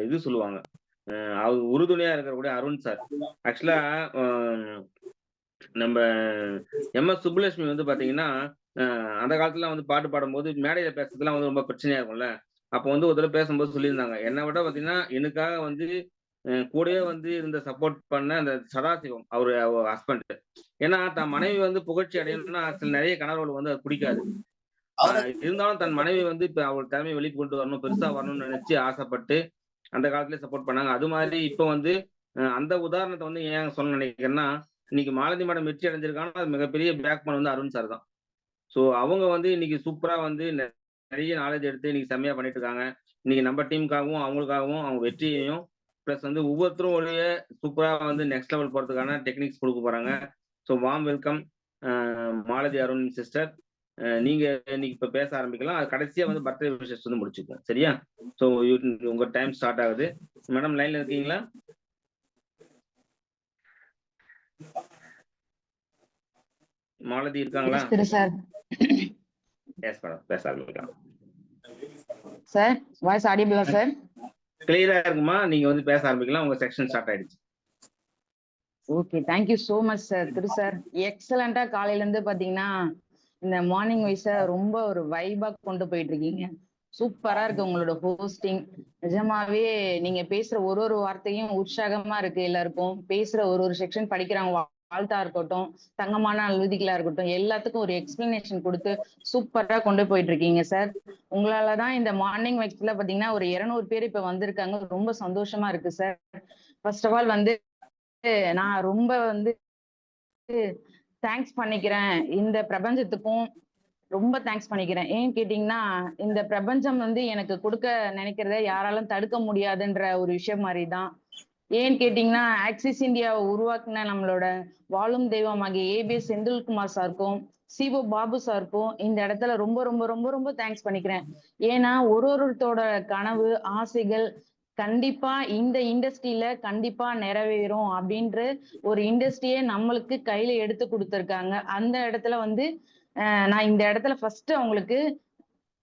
இது சொல்லுவாங்க. அவர் உறுதுணையா இருக்கக்கூடிய அருண் சார். ஆக்சுவலா அ நம்ப எம்.எஸ். சுப்புலட்சுமி வந்து பாத்தீங்கன்னா, அ அந்த காலத்துலலாம் வந்து பாட்டு பாடும்போது, மேடையில பேசுறதுலாம் வந்து ரொம்ப பிரச்சனையா இருக்கும்ல. அப்போ வந்து ஒரு தடவ பேசும்போது சொல்லியிருந்தாங்க. என்ன விட பாத்தீங்கன்னா, எனக்காக வந்து கூடவே வந்து இருந்து சப்போர்ட் பண்ண அந்த சதாசிவம், அவ ஹஸ்பண்ட். ஏன்னா, தன் மனைவி வந்து புகழ்ச்சி அடையணும்னா, சில நெறைய கணவர்களுக்கு வந்து அது பிடிக்காது. அ இருந்தாலும் தன் மனைவி வந்து இப்ப அவள் திறமைய வெளிக்கொண்டு வரணும், பெருசா வரணும்னு நெனச்சு ஆசைப்பட்டு, அந்த காலத்திலேயே சப்போர்ட் பண்ணாங்க. அது மாரி இப்ப வந்து அந்த உதாரணத்த வந்து ஏன் சொல்ல நெனைக்கிறேன்னா, இன்னைக்கு மாலதி மேடம் வெற்றி அடைஞ்சிருக்காங்கன்னா, அது மிகப்பெரிய பேக் போன் வந்து அருண் சார் தான். ஸோ அவங்க வந்து இன்னைக்கு சூப்பரா வந்து நெறைய நாலேட்ஜ் எடுத்து இன்னைக்கு செம்மையா பண்ணிட்டு இருக்காங்க. இன்னைக்கு நம்ம டீமுக்காகவும், அவங்களுக்காகவும் அவங்க வெற்றியையும், பிளஸ் வந்து ஒவ்வொருத்தரும் ஒரே சூப்பரா வந்து நெக்ஸ்ட் லெவல் போறதுக்கான டெக்னிக்ஸ் குடுக்க போறாங்க. ஸோ வார்ம் வெல்கம் அ மாலதி அருண் சிஸ்டர். நீங்க இன்னைக்கு இப்ப பேச ஆரம்பிக்கலாம். அது கடைசியா வந்து பர்த்டே விஷஸ் வந்து முடிச்சுக்குவோம். சரியா? ஸோ உங்க டைம் ஸ்டார்ட் ஆகுது. மேடம் லைன்ல இருக்கீங்களா? மாலதி இருக்காங்களா? சார். Yes madam. பேச ஆரம்பிக்கலாம். சார், வாய்ஸ் ஆடிபிளா சார்? கிளியரா இருக்குமா? நீங்க வந்து பேச ஆரம்பிக்கலாம். உங்க செக்ஷன் ஸ்டார்ட் ஆயிடுச்சு. Okay. Thank you so much sir. Sir. எக்ஸலென்ட்டா காலையில இருந்து பாத்தீங்கன்னா, இந்த மார்னிங் வைஸ ரொம்ப ஒரு வைபா கொண்டு போயிட்டு இருக்கீங்க. சூப்பரா இருக்கு உங்களோட ஹோஸ்டிங். நிஜமாவே நீங்க பேசுற ஒரு ஒரு வார்த்தையும் உற்சாகமா இருக்கு எல்லாருக்கும். பேசுற ஒரு ஒரு செக்ஷன் படிக்கிறவங்க வாழ்த்தா இருக்கட்டும், தங்கமான அழுதிகளா இருக்கட்டும், எல்லாத்துக்கும் ஒரு எக்ஸ்பிளனேஷன் குடுத்து சூப்பரா கொண்டு போயிட்டு இருக்கீங்க சார். உங்களால தான் இந்த மார்னிங் வைஸ்ல பாத்தீங்கன்னா, ஒரு 200 பேர் இப்ப வந்திருக்காங்க. ரொம்ப சந்தோஷமா இருக்கு சார். ஃபர்ஸ்ட் ஆஃப் ஆல் வந்து நான் ரொம்ப வந்து தேங்க்ஸ் பண்ணிக்கிறேன். இந்த பிரபஞ்சத்துக்கும் ரொம்ப தேங்க்ஸ் பண்ணிக்கிறேன். ஏன்னு கேட்டீங்கன்னா, இந்த பிரபஞ்சம் வந்து எனக்கு குடுக்க நினைக்கிறத யாராலும் தடுக்க முடியாதுன்ற ஒரு விஷயம் மாரி தான். ஏன்னு கேட்டீங்கன்னா, ஆக்சிஸ் இந்தியாவ உருவாக்குன நம்மளோட வாழும் தெய்வமாகிய ஏபிஎஸ் செந்தில்குமார் சாருக்கும், சி.ஓ. பாபு சாருக்கும் இந்த இடத்துல ரொம்ப ரொம்ப ரொம்ப ரொம்ப தேங்க்ஸ் பண்ணிக்கிறேன். ஏன்னா, ஒருத்தரோட கனவு, ஆசைகள் கண்டிப்பா இந்த இண்டஸ்ட்ரியில கண்டிப்பா நிறைவேறும் அப்படின்ற ஒரு இண்டஸ்ட்ரியே நம்மளுக்கு கையில எடுத்து குடுத்துருக்காங்க. அந்த இடத்துல வந்து நான் இந்த இடத்துல ஃபர்ஸ்ட் அவங்களுக்கு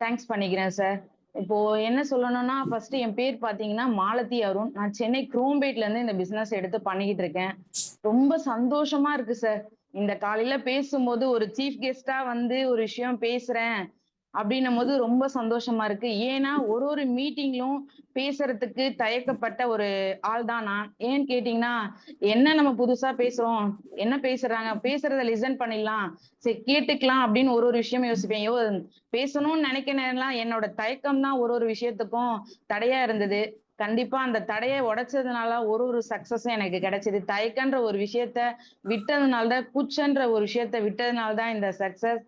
தேங்க்ஸ் பண்ணிக்கிறேன் சார். இப்போ என்ன சொல்லணும்னா, ஃபர்ஸ்ட் என் பேர் பாத்தீங்கன்னா மாலதி அருண். நான் சென்னை குரோம்பேட்ல இருந்து இந்த பிசினஸ் எடுத்து பண்ணிக்கிட்டு இருக்கேன். ரொம்ப சந்தோஷமா இருக்கு சார். இந்த காலையில பேசும்போது ஒரு சீஃப் கெஸ்ட்டா வந்து ஒரு விஷயம் பேசுறேன் அப்படின்னும்போது ரொம்ப சந்தோஷமா இருக்கு. ஏன்னா ஒரு மீட்டிங்லும் பேசுறதுக்கு தயக்கப்பட்ட ஒரு ஆள் தான் நான். ஏன்னு கேட்டீங்கன்னா, என்ன நம்ம புதுசா பேசுறோம், என்ன பேசுறாங்க, பேசுறத லிசன் பண்ணிடலாம், சரி கேட்டுக்கலாம் அப்படின்னு ஒரு விஷயம் யோசிப்பேன். பேசணும்னு நினைக்கிறேன்லாம் என்னோட தயக்கம் தான் ஒரு விஷயத்துக்கும் தடையா இருந்தது. கண்டிப்பா அந்த தடையை உடைச்சதுனால ஒரு சக்சஸும் எனக்கு கிடைச்சது. தயக்கன்ற ஒரு விஷயத்த விட்டதுனால தான், கூச்சன்ற ஒரு விஷயத்த விட்டதுனால தான் இந்த சக்சஸ்.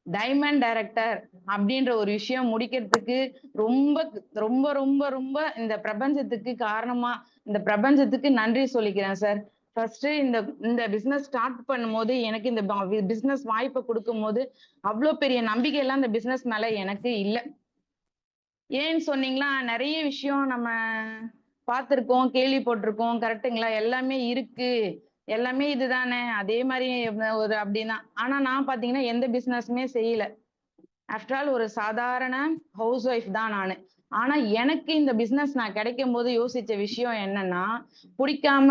டைமண்ட் டைரக்டர் அப்படின்ற ஒரு விஷயம் முடிக்கிறதுக்கு ரொம்ப ரொம்ப ரொம்ப ரொம்ப இந்த பிரபஞ்சத்துக்கு காரணமா, இந்த பிரபஞ்சத்துக்கு நன்றி சொல்லிக்கிறேன் சார். ஃபர்ஸ்ட் இந்த இந்த பிசினஸ் ஸ்டார்ட் பண்ணும்போது எனக்கு இந்த பிசினஸ் வாய்ப்பை கொடுக்கும்போது அவ்வளோ பெரிய நம்பிக்கை எல்லாம் இந்த பிசினஸ் மேல எனக்கு இல்ல. ஏன்னு சொன்னீங்களா, நிறைய விஷயம் நம்ம பார்த்திருக்கோம், கேள்விப்பட்டிருக்கோம். கரெக்ட்டுங்களா? எல்லாமே இருக்கு. எல்லாமே இதுதானே. அதே மாதிரி ஒரு அப்படின்னா. ஆனா நான் பாத்தீங்கன்னா எந்த பிசினஸுமே செய்யல. ஆஃப்டர் ஆல் ஒரு சாதாரண ஹவுஸ் ஒய்ஃப் தான் நானு. ஆனா எனக்கு இந்த பிசினஸ் நான் கிடைக்கும்போது யோசிச்ச விஷயம் என்னன்னா, பிடிக்காம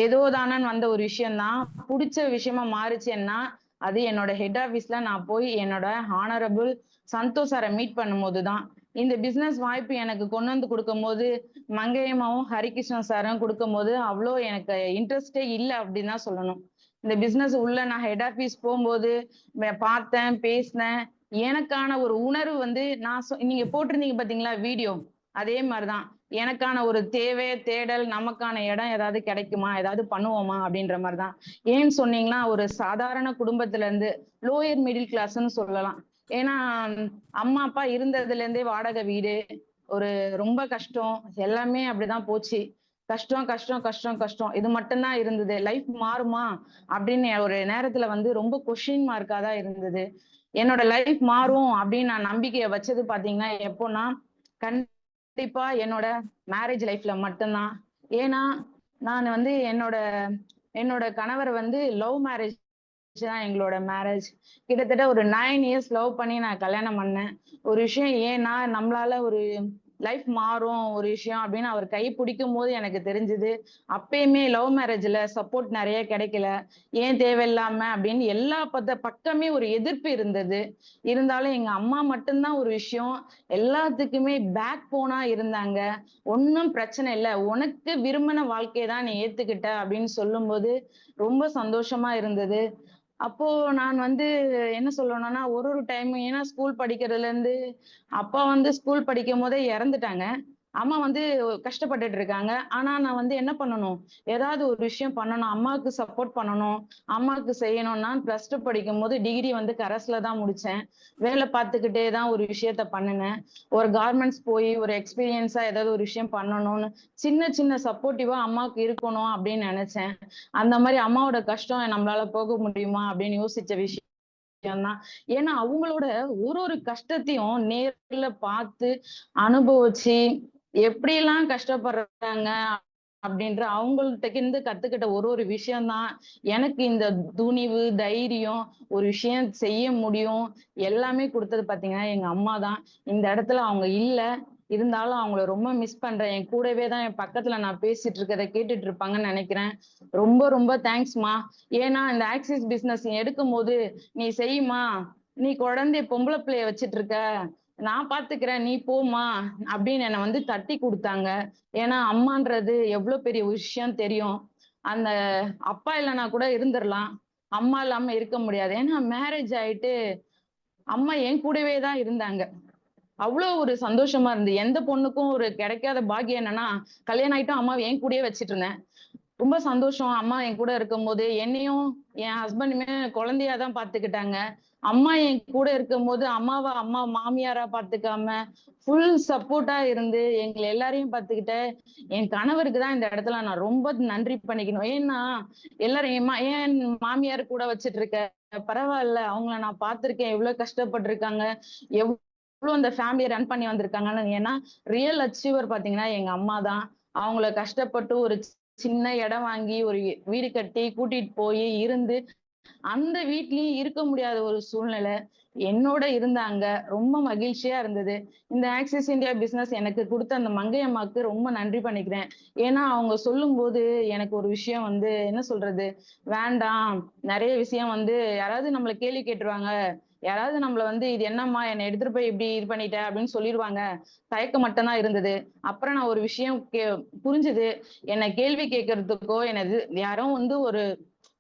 ஏதோ தானன்னு வந்த ஒரு விஷயம் தான் புடிச்ச விஷயமா மாறுச்சுன்னா, அது என்னோட ஹெட் ஆபீஸ்ல நான் போய் என்னோட ஹானரபிள் சந்தோஷ் சாரை மீட் பண்ணும்போது தான். இந்த பிசினஸ் வாய்ப்பு எனக்கு கொண்டு வந்து கொடுக்கும்போது, மங்கையம்மாவும் ஹரிகிருஷ்ணன் சாரும் கொடுக்கும்போது அவ்வளோ எனக்கு இன்ட்ரெஸ்டே இல்லை அப்படின்னு தான் சொல்லணும். இந்த பிசினஸ் உள்ள நான் ஹெட் ஆபீஸ் போகும்போது பார்த்தேன், பேசினேன். எனக்கான ஒரு உணர்வு வந்து நீங்க போட்டிருந்தீங்க பாத்தீங்களா வீடியோ, அதே மாதிரிதான் எனக்கான ஒரு தேவை, தேடல், நமக்கான இடம் ஏதாவது கிடைக்குமா, ஏதாவது பண்ணுவோமா அப்படின்ற மாதிரிதான். ஏன்னு சொன்னீங்கன்னா, ஒரு சாதாரண குடும்பத்துல இருந்து லோயர் மிடில் கிளாஸ்ன்னு சொல்லலாம். ஏன்னா அம்மா அப்பா இருந்ததுல இருந்தே வாடகை வீடு, ஒரு ரொம்ப கஷ்டம், எல்லாமே அப்படிதான் போச்சு. கஷ்டம் கஷ்டம் கஷ்டம் கஷ்டம் இது மட்டும்தான் இருந்தது. லைஃப் மாறுமா அப்படின்னு ஒரு நேரத்துல வந்து ரொம்ப கொஸ்டின் மார்க்கா தான் இருந்தது. என்னோட லைஃப் மாறும் அப்படின்னு நான் நம்பிக்கையை வச்சது பாத்தீங்கன்னா எப்போன்னா, கண்டிப்பா என்னோட மேரேஜ் லைஃப்ல மட்டும்தான். ஏன்னா நான் வந்து என்னோட கணவர் வந்து லவ் மேரேஜ் தான் எங்களோட மேரேஜ். கிட்டத்தட்ட ஒரு 9 இயர்ஸ் லவ் பண்ணி நான் கல்யாணம் பண்ணேன். ஒரு விஷயம் ஏன்னா நம்மளால ஒரு லைஃப் மாறும் ஒரு விஷயம் அப்படின்னு அவர் கை பிடிக்கும் போது எனக்கு தெரிஞ்சது. அப்பயுமே லவ் மேரேஜ்ல சப்போர்ட் நிறைய கிடைக்கல. ஏன் தேவையில்லாம அப்படின்னு எல்லா பக்கமே ஒரு எதிர்ப்பு இருந்தது. இருந்தாலும் எங்க அம்மா மட்டும்தான் ஒரு விஷயம் எல்லாத்துக்குமே பேக் போனா இருந்தாங்க. ஒன்னும் பிரச்சனை இல்ல. உனக்கு விரும்பின வாழ்க்கையை தான் நீ ஏத்துக்கிட்ட அப்படின்னு சொல்லும்போது ரொம்ப சந்தோஷமா இருந்தது. அப்போ நான் வந்து என்ன சொல்லணும்னா, ஒரு டைம் ஏன்னா ஸ்கூல் படிக்கிறதுல இருந்து அப்பா வந்து ஸ்கூல் படிக்கும்போதே இறந்துட்டாங்க. அம்மா வந்து கஷ்டப்பட்டுட்டு இருக்காங்க. ஆனா நான் வந்து என்ன பண்ணணும்? ஏதாவது ஒரு விஷயம் பண்ணணும். அம்மாவுக்கு சப்போர்ட் பண்ணணும். அம்மாவுக்கு செய்யணும்னா +2 படிக்கும்போது டிகிரி வந்து கரஸ்ல தான் முடிச்சேன். வேலை பார்த்துக்கிட்டே தான் ஒரு விஷயத்த பண்ணுனேன். ஒரு கார்மெண்ட்ஸ் போய் ஒரு எக்ஸ்பீரியன்ஸா ஏதாவது ஒரு விஷயம் பண்ணணும்னு சின்ன சின்ன சப்போர்ட்டிவா அம்மாவுக்கு இருக்கணும் அப்படின்னு நினைச்சேன். அந்த மாரி அம்மாவோட கஷ்டம் நம்மளால போக முடியுமா அப்படின்னு யோசிச்ச விஷயம் தான். ஏன்னா அவங்களோட ஒரு கஷ்டத்தையும் நேர்ல பார்த்து அனுபவிச்சு எப்படியெல்லாம் கஷ்டப்படுறாங்க அப்படின்ற அவங்கள்ட்ட இருந்து கத்துக்கிட்ட ஒரு விஷயம் தான் எனக்கு இந்த துணிவு, தைரியம், ஒரு விஷயம் செய்ய முடியும் எல்லாமே கொடுத்தது பாத்தீங்கன்னா எங்க அம்மா தான். இந்த இடத்துல அவங்க இல்ல. இருந்தாலும் அவங்கள ரொம்ப மிஸ் பண்றேன். என் கூடவே தான் என் பக்கத்துல நான் பேசிட்டு இருக்கறத கேட்டுட்டு இருப்பாங்கன்னு நினைக்கிறேன். ரொம்ப ரொம்ப தேங்க்ஸ்மா. ஏன்னா இந்த ஆக்சிஸ் பிசினஸ் எடுக்கும்போது நீ செய்யுமா, நீ குழந்தைய பொம்பளை பிள்ளைய வச்சிட்டு இருக்க, நான் பாத்துக்கிறேன் நீ போமா அப்படின்னு என்னை வந்து தட்டி கொடுத்தாங்க. ஏன்னா அம்மான்றது எவ்வளவு பெரிய விஷயம் தெரியும். அந்த அப்பா இல்லைன்னா கூட இருந்துடலாம், அம்மா இல்லாம இருக்க முடியாது. ஏன்னா மேரேஜ் ஆயிட்டு அம்மா என் கூடவே தான் இருந்தாங்க. அவ்வளவு ஒரு சந்தோஷமா இருந்து எந்த பொண்ணுக்கும் ஒரு கிடைக்காத பாக்கியம் என்னன்னா கல்யாணம் ஆயிட்டும் அம்மாவை என் கூடயே வச்சிட்டு இருந்தேன். ரொம்ப சந்தோஷம். அம்மா என் கூட இருக்கும்போது, என்னையும் என் ஹஸ்பண்டுமே குழந்தையா தான் பார்த்துக்கிட்டாங்க. அம்மா என் கூட இருக்கும்போது, அம்மா மாமியாரா பார்த்துக்காம, ஃபுல் சப்போர்ட்டா இருந்து, எங்கள எல்லாரையும் பார்த்துக்கிட்ட என் கணவருக்கு தான் இந்த இடத்துல நான் ரொம்ப நன்றி பண்ணிக்கணும். ஏன்னா, எல்லாரும் ஏன் மாமியார் கூட வச்சுட்டு இருக்க? பரவால்ல. அவங்கள நான் பார்த்திருக்கேன். எவ்வளவு கஷ்டப்பட்டுருக்காங்க. எவ்வளவு அந்த ஃபேமிலிய ரன் பண்ணி வந்திருக்காங்கன்னு. ஏன்னா, ரியல் அச்சீவர் பார்த்தீங்கன்னா, எங்க அம்மா தான். அவங்கள கஷ்டப்பட்டு ஒரு சின்ன இடம் வாங்கி ஒரு வீடு கட்டி கூட்டிட்டு போய் இருந்து அந்த வீட்லயும் இருக்க முடியாத ஒரு சூழ்நிலை என்னோட இருந்தாங்க. ரொம்ப மகிழ்ச்சியா இருந்தது. இந்த ஆக்சிஸ் இந்தியா பிசினஸ் எனக்கு கொடுத்த அந்த மங்கை அம்மாக்கு ரொம்ப நன்றி பண்ணிக்கிறேன். ஏன்னா அவங்க சொல்லும்போது எனக்கு ஒரு விஷயம் வந்து என்ன சொல்றது, வேண்டாம், நிறைய விஷயம் வந்து யாராவது நம்மள கேள்வி கேட்டுருவாங்க. யாராவது நம்மள வந்து இது என்னம்மா என்னை எடுத்துட்டு போய் இப்படி இது பண்ணிட்ட அப்படின்னு சொல்லிருவாங்க. தயக்கம் மட்டும் தான் இருந்தது. அப்புறம் நான் ஒரு விஷயம் புரிஞ்சுது. என்னை கேள்வி கேட்கறதுக்கோ என்னது யாரோ வந்து ஒரு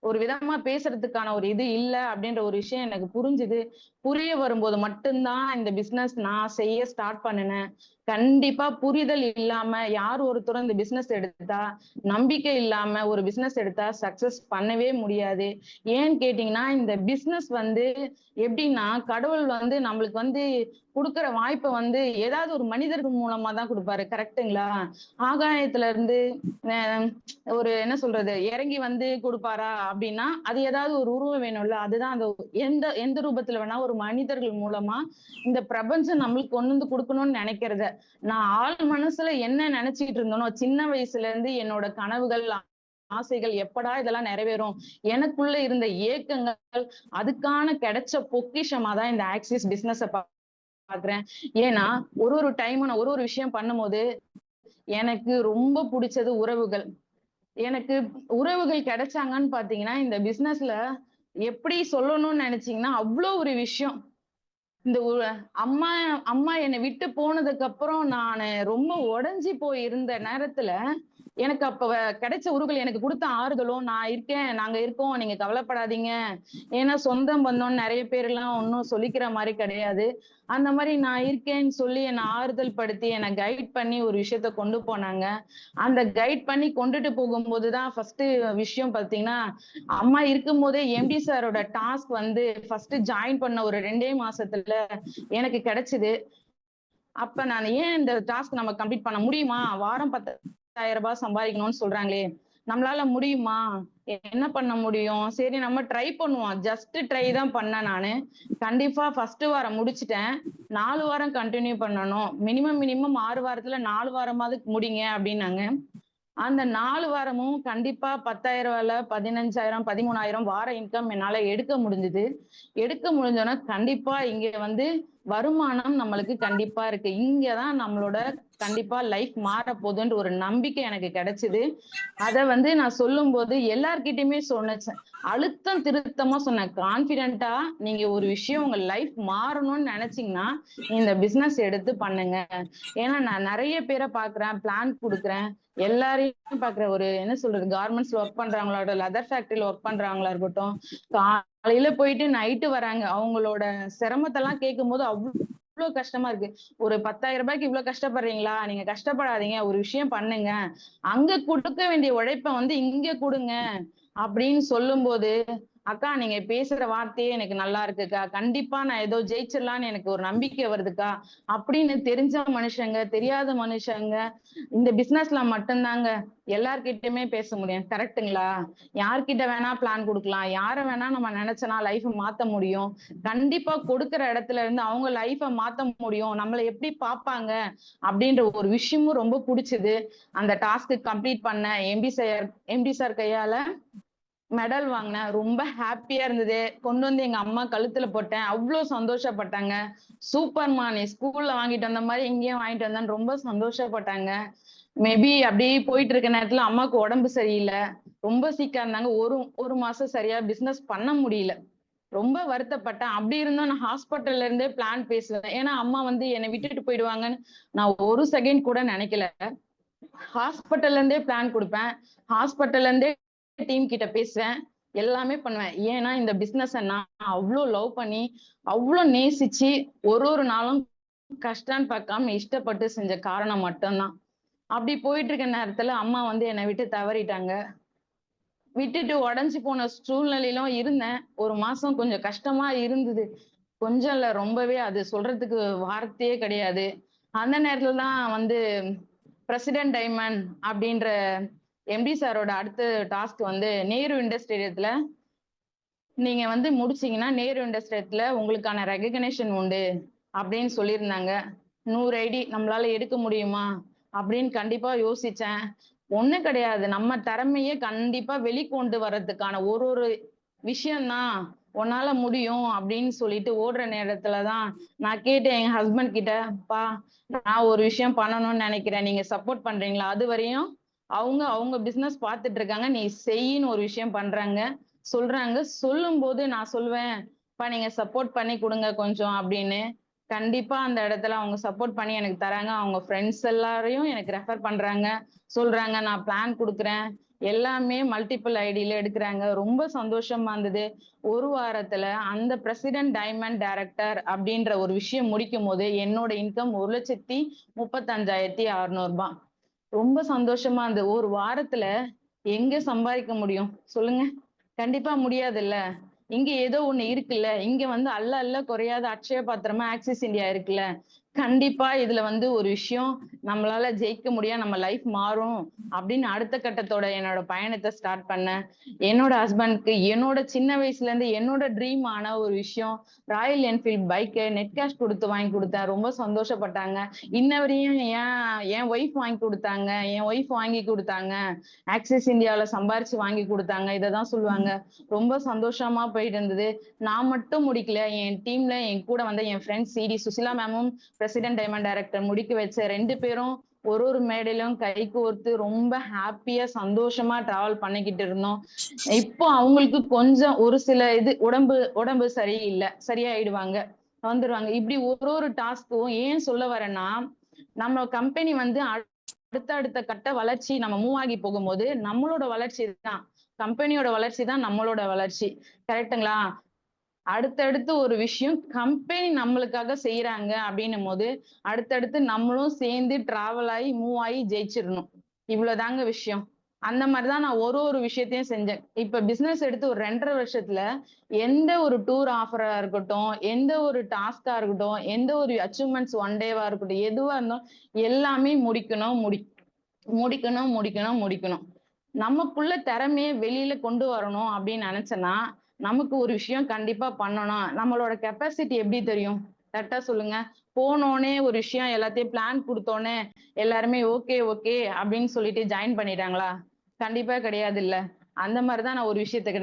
ஒரு விதமா பேசுறதுக்கான ஒரு இது இல்ல அப்படின்ற ஒரு விஷயம் எனக்கு புரிஞ்சுது. புரிய வரும்போது மட்டும்தான் இந்த பிசினஸ் நான் செய்ய ஸ்டார்ட் பண்ணுனேன். கண்டிப்பா புரிதல் இல்லாம யார் ஒருத்தரும் இந்த பிசினஸ் எடுத்தா, நம்பிக்கை இல்லாம ஒரு பிசினஸ் எடுத்தா சக்சஸ் பண்ணவே முடியாது. ஏன்னு கேட்டீங்கன்னா, இந்த பிசினஸ் வந்து எப்படின்னா, கடவுள் வந்து நம்மளுக்கு வந்து குடுக்குற வாய்ப்ப வந்து ஏதாவது ஒரு மனிதர்கள் மூலமா தான் குடுப்பாரு. கரெக்ட்டுங்களா? ஆகாயத்துல இருந்து அ ஒரு என்ன சொல்றது, இறங்கி வந்து குடுப்பாரா அப்படின்னா, அது ஏதாவது ஒரு உருவம் வேணும்ல. அதுதான் அந்த எந்த எந்த ரூபத்துல வேணா ஒரு மனிதர்கள் மூலமா இந்த பிரபஞ்சம் நம்மளுக்கு கொண்டு வந்து குடுக்கணும்னு நினைக்கிறத, நான் ஆழ் மனசுல என்ன நினைச்சுக்கிட்டு இருந்தேனோ, சின்ன வயசுல இருந்து என்னோட கனவுகள், ஆசைகள் எப்படா இதெல்லாம் நிறைவேறும்? எனக்குள்ள இருந்த ஏக்கங்கள், அதுக்கான கிடைச்ச பொக்கிஷமா தான் இந்த ஆக்சிஸ் பிசினஸ பாக்குறேன். ஏன்னா, ஒரு டைமும் நான் ஒரு விஷயம் பண்ணும்போது, எனக்கு ரொம்ப புடிச்சது உறவுகள். எனக்கு உறவுகள் கிடைச்சாங்கன்னு பாத்தீங்கன்னா, இந்த பிசினஸ்ல எப்படி சொல்லணும்னு நினைச்சீங்கன்னா, அவ்ளோ ஒரு விஷயம். இந்த அம்மா அம்மா என்னை விட்டு போனதுக்கு அப்புறம் நானு ரொம்ப உடைஞ்சு போய் இருந்த நேரத்துல எனக்கு அப்ப கிடைச்ச உறவுகள் எனக்கு கொடுத்த ஆறுதலும் நான் இருக்கேன், நாங்க இருக்கோம், நீங்க கவலைப்படாதீங்க. ஏன்னா சொந்தம் பந்தம் நிறைய பேர் எல்லாம் ஒன்னும் சொல்லிக்கிற மாதிரி கிடையாது. அந்த மாதிரி நான் இருக்கேன்னு சொல்லி என்னை ஆறுதல் படுத்தி என்னை கைட் பண்ணி ஒரு விஷயத்த கொண்டு போனாங்க. அந்த கைட் பண்ணி கொண்டுட்டு போகும்போதுதான் ஃபர்ஸ்ட் விஷயம் பாத்தீங்கன்னா, அம்மா இருக்கும் போதே எம்டி சாரோட டாஸ்க் வந்து ஃபர்ஸ்ட் ஜாயின் பண்ண ஒரு 2 மாசத்துல எனக்கு கிடைச்சது. அப்ப நான் ஏன் இந்த டாஸ்க் நம்ம கம்ப்ளீட் பண்ண முடியுமா? வாரம் 10,000 ரூபாய் சம்பாதிக்கணும்னு சொல்றாங்களே, நம்மளால முடியுமா? என்ன பண்ண முடியும்? சரி நம்ம ட்ரை பண்ணுவோம். ஜஸ்ட் ட்ரை தான் பண்ணேன் நானு. கண்டிப்பா ஃபர்ஸ்ட் வாரம் முடிச்சுட்டேன். 4 வாரம் கண்டினியூ பண்ணணும். மினிமம் 6 வாரத்துல 4 வாரமாவது முடிங்க அப்படின்னாங்க. அந்த 4 வாரமும் கண்டிப்பா 10,000 15,000 13,000 வார இன்கம் என்னால எடுக்க முடிஞ்சது. எடுக்க முடிஞ்சோன்னா கண்டிப்பா இங்க வந்து வருமானம் நம்மளுக்கு கண்டிப்பா இருக்கு. இங்கதான் நம்மளோட கண்டிப்பா லைஃப் மாற போகுதுன்ற ஒரு நம்பிக்கை எனக்கு கிடைச்சது. அத வந்து நான் சொல்லும்போது எல்லார்கிட்டயுமே சொன்னேன். அழுத்தம் திருத்தமா சொன்னேன். கான்ஃபிடென்ட்டா நீங்க ஒரு விஷயம் உங்க லைஃப் மாறணும்னு நினைச்சீங்கன்னா, இந்த பிசினஸ் எடுத்து பண்ணுங்க. ஏன்னா நான் நெறைய பேர பார்க்குறேன், பிளான் குடுக்குறேன். எல்லாரையும் பார்க்குறேன். ஒரு என்ன சொல்றது, கார்மெண்ட்ஸ்ல ஒர்க் பண்றவங்களோட, லெதர் ஃபேக்டரில ஒர்க் பண்றவங்களா இருக்கட்டும், காலையில போயிட்டு நைட்டு வராங்க. அவங்களோட சிரமத்தெல்லாம் கேட்கும்போது அவ்ளோ கஷ்டமா இருக்கு. ஒரு 10,000 இவ்ளோ கஷ்டப்படுறீங்களா? நீங்க கஷ்டப்படாதீங்க. ஒரு விஷயம் பண்ணுங்க. அங்க குடுக்க வேண்டிய உழைப்ப வந்து இங்க குடுங்க. அப்படின்னு சொல்லும்போது, "அக்கா நீங்க பேசுற வார்த்தையே எனக்கு நல்லா இருக்குக்கா. கண்டிப்பா நான் ஏதோ ஜெயிச்சிடலான்னு எனக்கு ஒரு நம்பிக்கை வருதுக்கா." அப்படின்னு தெரிஞ்ச மனுஷங்க, தெரியாத மனுஷங்க, இந்த பிசினஸ்ல மட்டும்தாங்க எல்லார்கிட்டயுமே பேச முடியும். கரெக்ட்டுங்களா? யார்கிட்ட வேணா பிளான் குடுக்கலாம். யார வேணா நம்ம நெனச்சோன்னா லைஃப மாத்த முடியும். கண்டிப்பா கொடுக்கிற இடத்துல இருந்து அவங்க லைஃப மாத்த முடியும். நம்மள எப்படி பார்ப்பாங்க அப்படின்ற ஒரு விஷயமும் ரொம்ப புடிச்சது. அந்த டாஸ்க் கம்ப்ளீட் பண்ணேன். எம்டி சார் கையால மெடல் வாங்கினேன். ரொம்ப ஹாப்பியா இருந்தது. கொண்டு வந்து எங்க அம்மா கழுத்துல போட்டேன். அவ்ளோ சந்தோஷப்பட்டாங்க. "சூப்பர்மா! நீ ஸ்கூல்ல வாங்கிட்டு வந்த மாரி இங்கேயும் வாங்கிட்டு வந்தேன்னு" ரொம்ப சந்தோஷப்பட்டாங்க. மேபி அப்படியே போயிட்டு இருக்க நேரத்துல அம்மாவுக்கு உடம்பு சரியில்ல. ரொம்ப சிக்கா இருந்தாங்க. ஒரு மாசம் சரியா பிசினஸ் பண்ண முடியல. ரொம்ப வருத்தப்பட்டேன். அப்படி இருந்தும் நான் ஹாஸ்பிட்டல்ல இருந்தே பிளான் பேசுவேன். ஏன்னா அம்மா வந்து என்னை விட்டுட்டு போயிடுவாங்கன்னு நான் ஒரு செகண்ட் கூட நினைக்கல. ஹாஸ்பிட்டல்ல இருந்தே பிளான் குடுப்பேன். ஹாஸ்பிட்டல்ல இருந்தே டீம் கிட்ட பேசுவேன். எல்லாமே பண்ணுவேன். ஏன்னா இந்த பிசினஸ நான் அவ்ளோ லவ் பண்ணி, அவ்ளோ நேசிச்சு, ஒரு நாளும் கஷ்டம்ன்னு பார்க்காம இஷ்டப்பட்டு செஞ்ச காரணம் மட்டும் தான். அப்படி போயிட்டு இருக்க நேரத்துல அம்மா வந்து என்னை விட்டு தவறிட்டாங்க. விட்டுட்டு உடைஞ்சு போன சூழ்நிலையிலும் இருந்தேன். ஒரு மாசம் கொஞ்சம் கஷ்டமா இருந்தது. கொஞ்சம் இல்ல, ரொம்பவே, அது சொல்றதுக்கு வார்த்தையே கிடையாது. அந்த நேரத்துல தான் வந்து பிரசிடென்ட் டைமண்ட் அப்படின்ற எம்டி சாரோட அடுத்த டாஸ்க் வந்து நேரு இண்டர் ஸ்டேடியத்துல நீங்க வந்து முடிச்சீங்கன்னா நேரு இண்டர் ஸ்டேடியத்துல உங்களுக்கான ரெகக்னேஷன் உண்டு அப்படின்னு சொல்லியிருந்தாங்க. 100 ஐடி நம்மளால எடுக்க முடியுமா அப்படின்னு கண்டிப்பா யோசிச்சேன். ஒண்ணும் கிடையாது. நம்ம திறமைய கண்டிப்பா வெளிக்கொண்டு வர்றதுக்கான ஒரு ஒரு விஷயம் தான் உன்னால முடியும் அப்படின்னு சொல்லிட்டு ஓடுற நேரத்துலதான் நான் கேட்டேன் எங்க ஹஸ்பண்ட் கிட்ட, "பா, நான் ஒரு விஷயம் பண்ணணும்னு நினைக்கிறேன். நீங்க சப்போர்ட் பண்றீங்களா?" அது வரையும் அவங்க அவங்க பிசினஸ் பார்த்துட்டு இருக்காங்க. நீ செய்யின்னு ஒரு விஷயம் பண்றாங்க, சொல்றாங்க. சொல்லும்போது நான் சொல்லுவேன், "பா, நீங்க சப்போர்ட் பண்ணி கொடுங்க கொஞ்சம்" அப்படின்னு. கண்டிப்பா அந்த இடத்துல அவங்க சப்போர்ட் பண்ணி எனக்கு தராங்க. அவங்க ஃப்ரெண்ட்ஸ் எல்லாரையும் எனக்கு ரெஃபர் பண்றாங்க. சொல்றாங்க, "நான் பிளான் குடுக்குறேன்." எல்லாமே மல்டிபிள் ஐடில எடுக்குறாங்க. ரொம்ப சந்தோஷமா இருந்தது. ஒரு வாரத்துல அந்த பிரசிடென்ட் டைமண்ட் டைரக்டர் அப்படின்ற ஒரு விஷயம் முடிக்கும்போது, என்னோட இன்கம் ரூ. 1,35,600. ரொம்ப சந்தோஷமா இருந்தது. ஒரு வாரத்துல எங்க சம்பாதிக்க முடியும்? சொல்லுங்க. கண்டிப்பா முடியாதுல்ல. இங்க ஏதோ ஒண்ணு இருக்குல்ல. இங்க வந்து அல்ல அல்ல குறையாத அட்சய பாத்திரமா ஆக்சிஸ் இந்தியா இருக்குல்ல. கண்டிப்பா இதுல வந்து ஒரு விஷயம் நம்மளால ஜெயிக்க முடியும். நம்ம லைஃப் மாறும் அப்படின்னு அடுத்த கட்டத்தோட என்னோட பயணத்த ஸ்டார்ட் பண்ணேன். என்னோட ஹஸ்பண்ட்க்கு என்னோட சின்ன வயசுல இருந்து என்னோட ட்ரீம் ஆன ஒரு விஷயம், ராயல் என்ஃபீல்ட் பைக்க நெட் கேஷ் குடுத்து வாங்கி குடுத்தேன். ரொம்ப சந்தோஷப்பட்டாங்க. இன்ன வரையும் என் ஒய்ஃப் வாங்கி குடுத்தாங்க. என் ஒய்ஃப் வாங்கி குடுத்தாங்க. ஆக்சிஸ் இந்தியாவுல சம்பாரிச்சு வாங்கி குடுத்தாங்க. இததான் சொல்லுவாங்க. ரொம்ப சந்தோஷமா போயிட்டு இருந்தது. நான் மட்டும் முடிக்கல. என் டீம்ல என் கூட வந்த என் ஃப்ரெண்ட் சிடி சுசிலா மேமும் பிரசிடென்ட் டைமண்ட் டைரக்டர் முடிக்க வச்ச 2 பேரும் ஒரு மேடையிலும் கை கோர்த்து ரொம்ப ஹாப்பியா சந்தோஷமா டிராவல் பண்ணிக்கிட்டு இருந்தோம். இப்போ அவங்களுக்கு கொஞ்சம் ஒரு சில இது உடம்பு சரியில்ல. சரியாயிடுவாங்க. வந்துருவாங்க. இப்படி ஒரு டாஸ்க்கும் ஏன் சொல்ல வரேன்னா, நம்ம கம்பெனி வந்து அடுத்த கட்ட வளர்ச்சி நம்ம மூவ் ஆகி போகும்போது நம்மளோட வளர்ச்சி தான், கம்பெனியோட வளர்ச்சி தான் நம்மளோட வளர்ச்சி. கரெக்ட்டுங்களா? அடுத்தடுத்து ஒரு விஷயம் கம்பெனி நம்மளுக்காக செய்யறாங்க அப்படின்னும் போது அடுத்தடுத்து நம்மளும் சேர்ந்து டிராவல் ஆகி மூவ் ஆகி ஜெயிச்சிடணும். இவ்வளவுதாங்க விஷயம். அந்த மாதிரிதான் நான் ஒரு விஷயத்தையும் செஞ்சேன். இப்ப பிசினஸ் எடுத்து ஒரு 2.5 வருஷத்துல எந்த ஒரு டூர் ஆஃபரா இருக்கட்டும், எந்த ஒரு டாஸ்கா இருக்கட்டும், எந்த ஒரு அச்சீவ்மெண்ட்ஸ் ஒன் டேவா இருக்கட்டும், எதுவா இருந்தாலும் எல்லாமே முடிக்கணும். நமக்குள்ள திறமைய வெளியில கொண்டு வரணும் அப்படின்னு நினைச்சேன்னா, நமக்கு ஒரு விஷயம் கண்டிப்பா பண்ணணும். நம்மளோட கெப்பாசிட்டி எப்படி தெரியும்? கரெக்ட்டா சொல்லுங்க. போனோனே ஒரு விஷயம் எல்லாத்தையும் பிளான் குடுத்தோனே, எல்லாருமே ஓகே, ஓகே அப்படின்னு சொல்லிட்டு ஜாயின் பண்ணிட்டாங்களா? கண்டிப்பா கிடையாதுல்ல. அந்த மாரி தான் நான் ஒரு விஷயத்துக்கு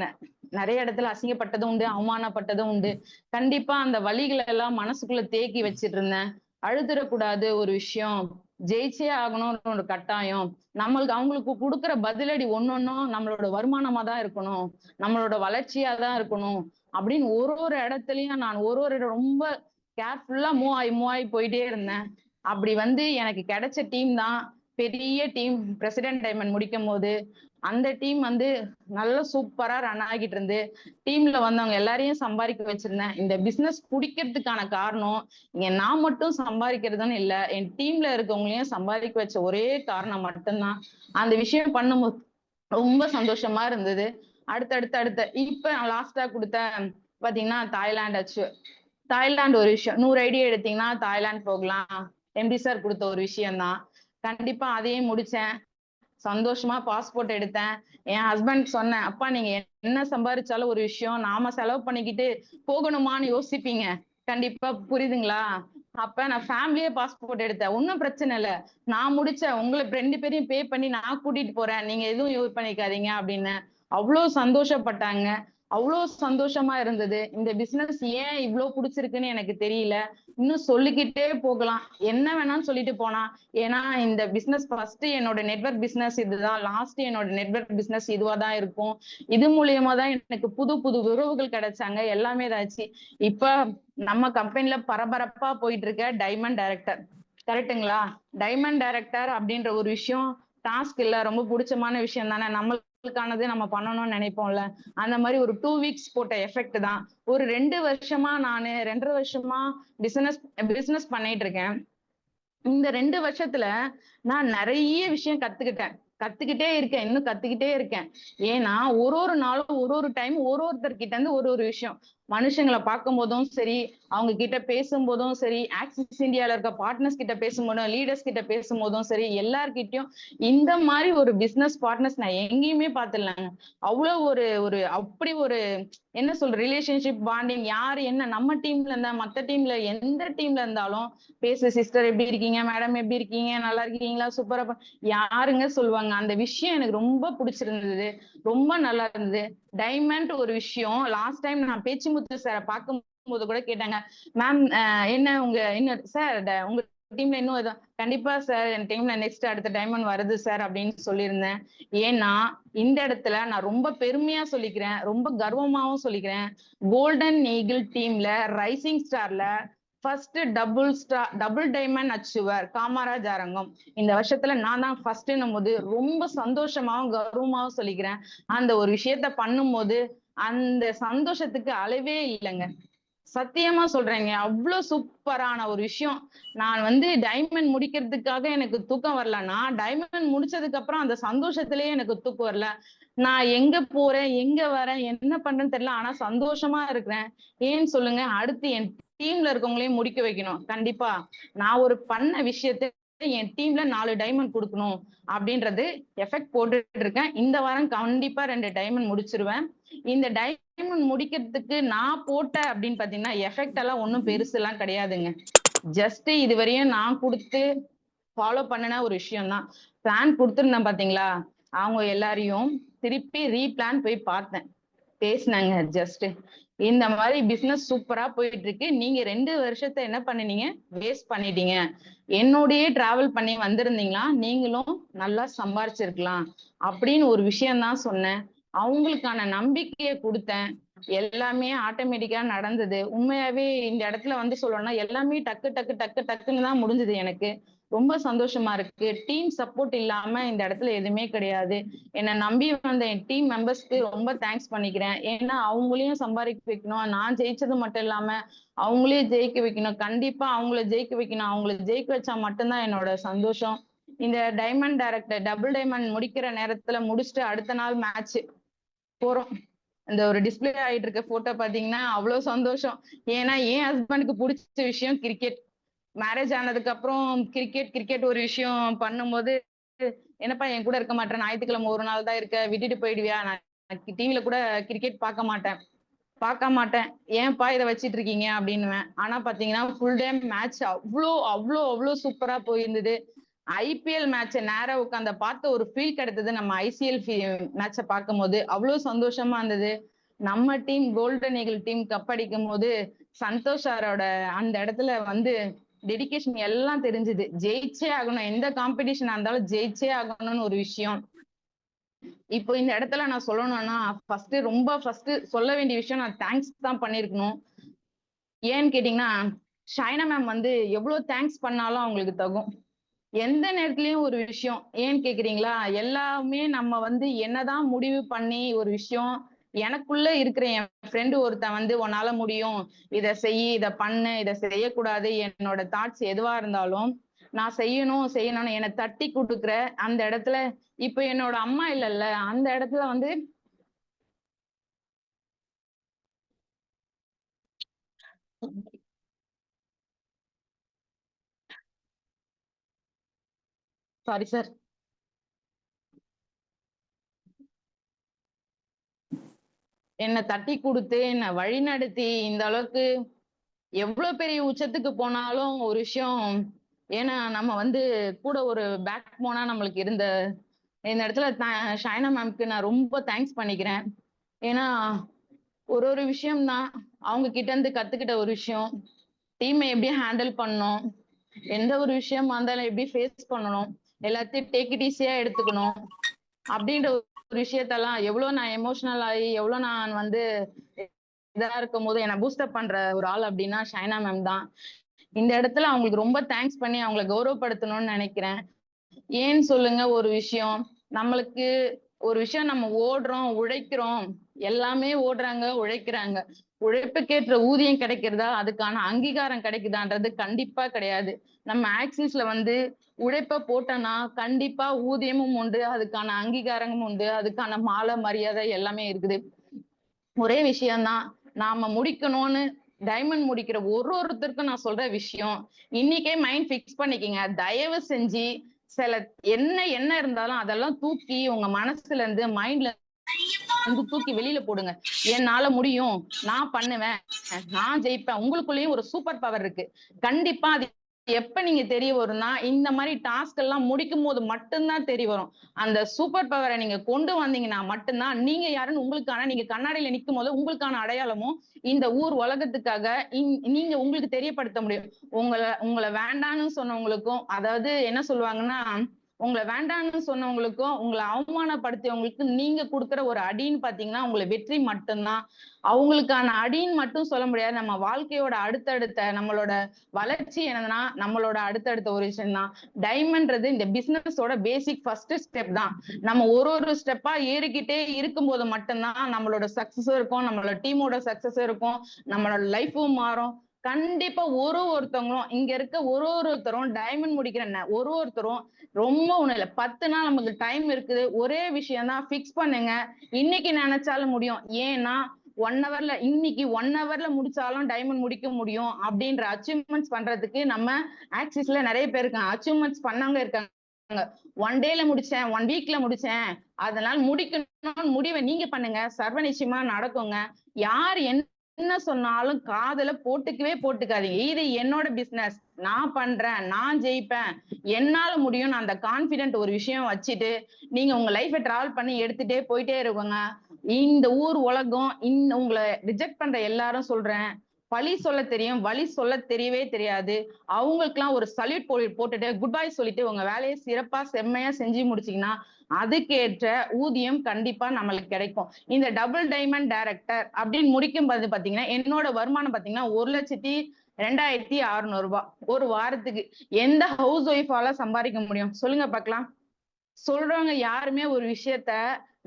நெறைய இடத்துல அசிங்கப்பட்டதும் உண்டு, அவமானப்பட்டதும் உண்டு. கண்டிப்பா அந்த வலிகள எல்லாம் மனசுக்குள்ள தேக்கி வச்சுட்டு இருந்தேன். அழுதுறக்கூடாது ஒரு விஷயம். ஜெயிச்சே ஆகணும்னு ஒரு கட்டாயம். அவங்களுக்கு கொடுக்குற பதிலடி ஒன்னொன்னும் நம்மளோட வருமானமா தான் இருக்கணும், நம்மளோட வளர்ச்சியா தான் இருக்கணும் அப்படின்னு ஒரு இடத்துலயும் நான் ரொம்ப கேர்ஃபுல்லா மூவ் ஆகி போயிட்டே இருந்தேன். அப்படி எனக்கு கிடைச்ச டீம் தான் பெரிய டீம். பிரசிடென்ட் டைமண்ட் முடிக்கும் போது அந்த டீம் நல்ல சூப்பரா ரன் ஆகிட்டு இருந்து டீம்ல வந்தவங்க எல்லாரையும் சம்பாதிக்க வச்சிருந்தேன். இந்த பிசினஸ் பிடிக்கிறதுக்கான காரணம் இங்க நான் மட்டும் சம்பாதிக்கிறதுன்னு இல்ல, என் டீம்ல இருக்கவங்களையும் சம்பாதிக்க வச்ச ஒரே காரணம் மட்டும்தான். அந்த விஷயம் பண்ணும்போது ரொம்ப சந்தோஷமா இருந்தது. அடுத்த இப்ப நான் லாஸ்டா கொடுத்த பாத்தீங்கன்னா தாய்லாந்து ஆச்சு. தாய்லாந்து ஒரு விஷயம் 100 ஐடியா எடுத்தீங்கன்னா தாய்லாந்து போகலாம். எம்டி சார் கொடுத்த ஒரு விஷயம் தான். கண்டிப்பா அதையும் முடிச்சேன். சந்தோஷமா பாஸ்போர்ட் எடுத்தேன். என் ஹஸ்பண்ட் சொன்னேன், அப்பா நீங்க என்ன சம்பாதிச்சாலும் ஒரு விஷயம் நாம செலவு பண்ணிக்கிட்டு போகணுமான்னு யோசிப்பீங்க, கண்டிப்பா புரியுதுங்களா? அப்ப நான் ஃபேமிலியே பாஸ்போர்ட் எடுத்தேன். ஒன்னும் பிரச்சனை இல்ல, நான் முடிச்சேன், உங்களை 2 பேரையும் பே பண்ணி நான் கூட்டிட்டு போறேன், நீங்க எதுவும் யூஸ் பண்ணிக்காதீங்க அப்படின்னு. அவ்வளவு சந்தோஷப்பட்டாங்க. அவ்வளவு சந்தோஷமா இருந்தது. இந்த பிசினஸ் ஏன் இவ்வளவு பிடிச்சிருக்குன்னு எனக்கு தெரியல. இன்னும் சொல்லிக்கிட்டே போகலாம், என்ன வேணாலும் சொல்லிட்டு போனா. ஏன்னா இந்த பிசினஸ் ஃபர்ஸ்ட் என்னோட நெட்வொர்க் பிசினஸ் இதுதான், லாஸ்ட் என்னோட நெட்வொர்க் பிசினஸ் இதுவா தான் இருக்கும். இது மூலியமா தான் எனக்கு புது புது உறவுகள் கிடைச்சாங்க, எல்லாமே இதாச்சு. இப்ப நம்ம கம்பெனில பரபரப்பா போயிட்டு இருக்க டைமண்ட் டைரக்டர், கரெக்ட்டுங்களா? டைமண்ட் டைரக்டர் அப்படின்ற ஒரு விஷயம் டாஸ்க் இல்ல, ரொம்ப பிடிச்சமான விஷயம் தானே, நம்மளுக்கானது நம்ம பண்ணணும்னு நினைப்போம்ல. அந்த மாதிரி ஒரு 2 வீக்ஸ் போட்ட எஃபெக்ட் தான். ஒரு 2 வருஷமா நானு 2.5 வருஷமா பிசினஸ் பண்ணிட்டு இருக்கேன். இந்த 2 வருஷத்துல நான் நிறைய விஷயம் கத்துக்கிட்டே இருக்கேன், இன்னும் கத்துக்கிட்டே இருக்கேன். ஏன்னா ஒரு நாளும் ஒரு டைம் ஒருத்தர்கிட்ட இருந்து ஒரு விஷயம், மனுஷங்களை பார்க்கும் போதும் சரி, அவங்க கிட்ட பேசும் போதும் சரி, ஆக்சிஸ் இந்தியால இருக்க பார்ட்னர்ஸ் கிட்ட பேசும்போதும், லீடர்ஸ் கிட்ட பேசும்போதும் சரி, எல்லார்கிட்டயும் இந்த மாதிரி ஒரு பிசினஸ் பார்ட்னர்ஸ் நான் எங்கேயுமே பார்த்துடலாங்க. அவ்வளவு ஒரு ஒரு அப்படி ஒரு என்ன சொல்ற ரிலேஷன்ஷிப் பாண்டிங். யாரு என்ன நம்ம டீம்ல இருந்தா மத்த டீம்ல எந்த டீம்ல இருந்தாலும் பேசு, சிஸ்டர் எப்படி இருக்கீங்க, மேடம் எப்படி இருக்கீங்க, நல்லா இருக்கீங்களா, சூப்பரா யாருங்க சொல்லுவாங்க. அந்த விஷயம் எனக்கு ரொம்ப பிடிச்சிருந்தது, ரொம்ப நல்லா இருந்தது. டைமண்ட் ஒரு விஷயம் லாஸ்ட் டைம் நான் பேச்சுமுத்து சாரை பார்க்கும் போது கூட கேட்டாங்க, மேம் என்ன உங்க இன்னும் சார் உங்க டீம்ல இன்னும் கண்டிப்பா சார் என் டீம்ல நெக்ஸ்ட் அடுத்த டைமண்ட் வருது சார் அப்படின்னு சொல்லியிருந்தேன். ஏன்னா இந்த இடத்துல நான் ரொம்ப பெருமையா சொல்லிக்கிறேன், ரொம்ப கர்வமாவும் சொல்லிக்கிறேன். கோல்டன் ஈகிள் டீம்ல ரைசிங் ஸ்டார்ல first double diamond achiever Kamaraj அரங்கம் இந்த வருஷத்துல நான் தான் ஃபர்ஸ்ட்னும் போது ரொம்ப சந்தோஷமாவும் கர்வமாவும் சொல்லிக்கிறேன். அந்த ஒரு விஷயத்த பண்ணும்போது அந்த சந்தோஷத்துக்கு அளவே இல்லைங்க. சத்தியமா சொல்றேங்க, அவ்வளவு சூப்பரான ஒரு விஷயம். நான் டைமண்ட் முடிக்கிறதுக்காக எனக்கு தூக்கம் வரலன்னா, டைமண்ட் முடிச்சதுக்கு அப்புறம் அந்த சந்தோஷத்திலேயே எனக்கு தூக்கம் வரல. நான் எங்க போறேன், எங்க வரேன், என்ன பண்றேன்னு தெரியல, ஆனா சந்தோஷமா இருக்கிறேன். ஏன்னு சொல்லுங்க, அடுத்து என் டீம்ல இருக்கவங்களையும் முடிக்க வைக்கணும். கண்டிப்பா நான் ஒரு பண்ண விஷயத்த என் டீம்ல 4 டைமண்ட் கொடுக்கணும் அப்படின்றது எஃபெக்ட் போட்டுட்டு இருக்கேன். இந்த வாரம் கண்டிப்பா 2 டைமண்ட் முடிச்சிருவேன். இந்த டைமண்ட் முடிக்கிறதுக்கு நான் போட்ட அப்படின்னு பாத்தீங்கன்னா எஃபெக்ட் எல்லாம் ஒன்றும் பெருசு எல்லாம் கிடையாதுங்க. ஜஸ்ட் இதுவரையும் நான் கொடுத்து ஃபாலோ பண்ணின ஒரு விஷயம் தான். பிளான் கொடுத்துருந்தேன் பாத்தீங்களா, அவங்க எல்லாரையும் திருப்பி ரீபிளான் போய் பார்த்தேன், பேசினாங்க. ஜஸ்ட் இந்த மாதிரி பிசினஸ் சூப்பரா போயிட்டு இருக்கு, நீங்க 2 வருஷத்தை என்ன பண்ணினீங்க, வேஸ்ட் பண்ணிட்டீங்க. என்னோடயே டிராவல் பண்ணி வந்திருந்தீங்களா நீங்களும் நல்லா சம்பாரிச்சிருக்கலாம் அப்படின்னு ஒரு விஷயம் தான் சொன்னேன். அவங்களுக்கான நம்பிக்கையை கொடுத்தேன். எல்லாமே ஆட்டோமேட்டிக்கா நடந்தது. உண்மையாவே இந்த இடத்துல சொல்லணும்னா எல்லாமே டக்கு டக்கு டக்கு டக்குன்னு தான் முடிஞ்சது. எனக்கு ரொம்ப சந்தோஷமா இருக்கு. டீம் சப்போர்ட் இல்லாம இந்த இடத்துல எதுவுமே கிடையாது. என்னை நம்பி வந்த என் டீம் மெம்பர்ஸ்க்கு ரொம்ப தேங்க்ஸ் பண்ணிக்கிறேன். ஏன்னா அவங்களையும் சம்பாதிக்க வைக்கணும், நான் ஜெயிச்சது மட்டும் இல்லாம அவங்களையும் ஜெயிக்க வைக்கணும். கண்டிப்பா அவங்கள ஜெயிக்க வைக்கணும். அவங்கள ஜெயிக்க வச்சா மட்டும்தான் என்னோட சந்தோஷம். இந்த டைமண்ட் டைரக்டர் டபுள் டைமண்ட் முடிக்கிற நேரத்துல முடிச்சுட்டு அடுத்த நாள் மேட்ச் போறோம். இந்த ஒரு டிஸ்பிளே ஆயிட்டு இருக்க போட்டோ பாத்தீங்கன்னா அவ்வளவு சந்தோஷம். ஏன்னா என் ஹஸ்பண்டுக்கு பிடிச்ச விஷயம் கிரிக்கெட். மேரேஜ் ஆனதுக்கு அப்புறம் கிரிக்கெட் ஒரு விஷயம் பண்ணும்போது, என்னப்பா என் கூட இருக்க மாட்டேன், ஞாயிற்றுக்கிழமை ஒரு நாள் தான் இருக்க, விட்டுட்டு போயிடுவியா, நான் டிவில கூட கிரிக்கெட் பார்க்க மாட்டேன், ஏன்பா இதை வச்சிட்டு இருக்கீங்க அப்படின்னுவேன். ஆனா பாத்தீங்கன்னா ஃபுல் டே மேட்ச் அவ்வளோ அவ்வளோ அவ்வளோ சூப்பரா போயிருந்தது. ஐபிஎல் மேட்சை நேரா உட்காந்து பார்த்த ஒரு ஃபீல் கிடைத்தது. நம்ம ஐசிஎல் மேட்சை பார்க்கும் போது அவ்வளவு சந்தோஷமா இருந்தது. நம்ம team golden eagle team cup அடிக்கும் போது சந்தோஷ் சாரோட அந்த இடத்துல டெடிகேஷன் எல்லாம் தெரிஞ்சது. ஜெயிச்சே ஆகணும், எந்த காம்படிஷனா இருந்தாலும் ஜெயிச்சே ஆகணும்னு ஒரு விஷயம். இப்போ இந்த இடத்துல நான் சொல்லணும்னா ஃபர்ஸ்ட் சொல்ல வேண்டிய விஷயம், நான் தேங்க்ஸ் தான் பண்ணிருக்கணும். ஏன்னு கேட்டீங்கன்னா, ஷைனா மேம் வந்து எவ்வளவு தேங்க்ஸ் பண்ணாலும் அவங்களுக்கு தகும். எந்த நேரத்துலயும் ஒரு விஷயம் ஏன்னு கேக்குறீங்களா, எல்லாமே நம்ம வந்து என்னதான் முடிவு பண்ணி ஒரு விஷயம், எனக்குள்ள இருக்கிற என் ஃப்ரெண்டு ஒருத்தன் வந்து உன்னால முடியும், இத செய், இத பண்ணு, இத செய்யக்கூடாது, என்னோட தாட்ஸ் எதுவா இருந்தாலும் நான் செய்யணும்னு என்னை தட்டி கொடுக்குற அந்த இடத்துல, இப்ப என்னோட அம்மா இல்லைல்ல, அந்த இடத்துல வந்து சாரி சார், என்னை தட்டி கொடுத்து என்னை வழி நடத்தி இந்த அளவுக்கு எவ்வளவு பெரிய உச்சத்துக்கு போனாலும் ஒரு விஷயம், ஏன்னா நம்ம வந்து கூட ஒரு பேக் போனா நம்மளுக்கு இருந்த இந்த இடத்துல ஷைனா மேம்க்கு நான் ரொம்ப தேங்க்ஸ் பண்ணிக்கிறேன். ஏன்னா ஒரு ஒரு விஷயம் தான் அவங்க கிட்ட இருந்து கத்துக்கிட்ட ஒரு விஷயம். டீமை எப்படி ஹேண்டில் பண்ணணும், எந்த ஒரு விஷயமா இருந்தாலும் எப்படி ஃபேஸ் பண்ணணும், எல்லாத்தையும் டேக் இட் ஈஸியா எடுத்துக்கணும் அப்படின்ற ஒரு விஷயத்தெல்லாம் எவ்வளவு நான் எமோஷனல் ஆகி எவ்வளவு நான் வந்து இதா இருக்கும் போது என்னை பூஸ்டப் பண்ற ஒரு ஆள் அப்படின்னா ஷைனா மேம் தான். இந்த இடத்துல அவங்களுக்கு ரொம்ப தேங்க்ஸ் பண்ணி அவங்களை கௌரவப்படுத்தணும்னு நினைக்கிறேன். ஏன்னு சொல்லுங்க, ஒரு விஷயம் நம்மளுக்கு ஒரு விஷயம் நம்ம ஓடுறோம், உழைக்கிறோம், எல்லாமே ஓடுறாங்க, உழைக்கிறாங்க. உழைப்புக்கேற்ற ஊதியம் கிடைக்கிறதா, அதுக்கான அங்கீகாரம் கிடைக்குதான்றது கண்டிப்பா கிடையாது. நம்ம ஆக்சிஸ்ல வந்து உழைப்ப போட்டோம்னா கண்டிப்பா ஊதியமும் உண்டு, அதுக்கான அங்கீகாரமும் உண்டு, அதுக்கான மாலை மரியாதை எல்லாமே இருக்குது. ஒரே விஷயம்தான், நாம முடிக்கணும்னு டைமண்ட் முடிக்கிற ஒருத்தருக்கும் நான் சொல்ற விஷயம், இன்னைக்கே மைண்ட் பிக்ஸ் பண்ணிக்கங்க. தயவு செஞ்சு சில என்ன இருந்தாலும் அதெல்லாம் தூக்கி உங்க மனசுல இருந்து மைண்ட்ல இருந்து தூக்கி வெளியில போடுங்க. என்னால முடியும், நான் பண்ணுவேன், நான் ஜெயிப்பேன். உங்களுக்குள்ளேயும் ஒரு சூப்பர் பவர் இருக்கு. கண்டிப்பா அது எப்ப நீங்க தெரிய வரும்னா, இந்த மாதிரி டாஸ்க் எல்லாம் முடிக்கும் போது மட்டும்தான் தெரிய வரும். அந்த சூப்பர் பவரை நீங்க கொண்டு வந்தீங்கன்னா மட்டும்தான் நீங்க யாருன்னு உங்களுக்கான, நீங்க கண்ணாடியில நிக்கும் போது உங்களுக்கான அடையாளமும் இந்த ஊர் உலகத்துக்காக நீங்க உங்களுக்கு தெரியப்படுத்த முடியும். உங்களை வேண்டான்னு சொன்னவங்களுக்கும், அதாவது என்ன சொல்லுவாங்கன்னா, உங்களை வேண்டான்னு சொன்னவங்களுக்கும் உங்களை அவமானப்படுத்தியவங்களுக்கு நீங்க கொடுக்குற ஒரு அடின்னு பாத்தீங்கன்னா உங்களை வெற்றி மட்டும்தான். அவங்களுக்கான அடின்னு மட்டும் சொல்ல முடியாது. நம்ம வாழ்க்கையோட அடுத்தடுத்த நம்மளோட வளர்ச்சி என்னன்னா நம்மளோட அடுத்தடுத்த ஒரு விஷயம் தான். டைமண்ட்றது இந்த பிசினஸோட பேசிக் ஃபர்ஸ்ட் ஸ்டெப் தான். நம்ம ஒரு ஸ்டெப்பா ஏறிக்கிட்டே இருக்கும்போது மட்டும்தான் நம்மளோட சக்சஸும் இருக்கும், நம்மளோட டீமோட சக்சஸும் இருக்கும், நம்மளோட லைஃபும் மாறும். கண்டிப்பா ஒருத்தவங்களும் இங்க இருக்க ஒருத்தரும் டைமண்ட் முடிக்கிற ஒருத்தரும் ரொம்ப ஒண்ணும் இல்ல, 10 நாள் நமக்கு டைம் இருக்குது. ஒரே விஷயம் தான், பிக்ஸ் பண்ணுங்க. இன்னைக்கு நினைச்சாலும் முடியும். ஏன்னா 1 ஹவர்ல இன்னைக்கு 1 ஹவர்ல முடிச்சாலும் டைமண்ட் முடிக்க முடியும் அப்படின்ற அச்சீவ்மெண்ட்ஸ் பண்றதுக்கு நம்ம ஆக்சிஸ்ல நிறைய பேர் இருக்காங்க, அச்சீவ்மெண்ட்ஸ் பண்ணவங்க இருக்காங்க. 1 டேல முடிச்சேன், 1 வீக்ல முடிச்சேன், அதனால முடிக்கணும்னு முடிவை நீங்க பண்ணுங்க, சர்வ நிச்சயமா நடக்குங்க. யார் என்ன சொன்னாலும் காதுல போட்டுக்காதீங்க. இது என்னோட பிசினஸ், நான் பண்றேன், நான் ஜெயிப்பேன், என்னால முடியும், அந்த கான்பிடென்ட் ஒரு விஷயம் வச்சுட்டு நீங்க உங்க லைஃபை டிராவல் பண்ணி எடுத்துட்டே போயிட்டே இருக்குங்க. இந்த ஊர் உலகம் உங்களை ரிஜெக்ட் பண்ற எல்லாரும் சொல்றேன், பழி சொல்ல தெரியும், வழி சொல்ல தெரியவே தெரியாது. அவங்களுக்குலாம் ஒரு சல்யூட் போட்டுட்டு குட் பை சொல்லிட்டு உங்க வேலையை சிறப்பா செம்மையா செஞ்சு முடிச்சீங்கன்னா அதுக்கேற்ற ஊதியம் கண்டிப்பா நம்மளுக்கு கிடைக்கும். இந்த டபுள் டைமண்ட் டைரக்டர் அப்படின்னு முடிக்கும் போது பாத்தீங்கன்னா என்னோட வருமானம் பாத்தீங்கன்னா 1,02,600 ரூபாய் ஒரு வாரத்துக்கு. எந்த ஹவுஸ் ஒய்ஃபால சம்பாதிக்க முடியும் சொல்லுங்க பாக்கலாம்? சொல்றவங்க யாருமே ஒரு விஷயத்த,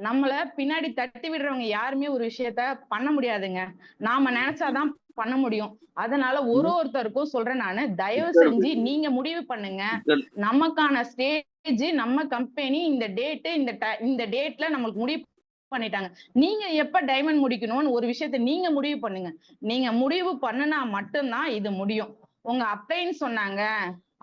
நம்மள பின்னாடி தட்டி விடுறவங்க யாருமே ஒரு விஷயத்த பண்ண முடியாதுங்க. நாம நினைச்சாதான் பண்ண முடியும். அதனால ஒருத்தருக்கும் சொல்றேன் நானு, தயவு செஞ்சு நீங்க முடிவு பண்ணுங்க. நமக்கான ஸ்டேஜ் நம்ம கம்பெனி இந்த டேட், இந்த டேட்ல நம்மளுக்கு முடிவு பண்ணிட்டாங்க. நீங்க எப்ப டைமண்ட் முடிக்கணும்னு ஒரு விஷயத்த நீங்க முடிவு பண்ணுங்க. நீங்க முடிவு பண்ணுனா மட்டும்தான் இது முடியும். உங்க அப்பைன்னு சொன்னாங்க,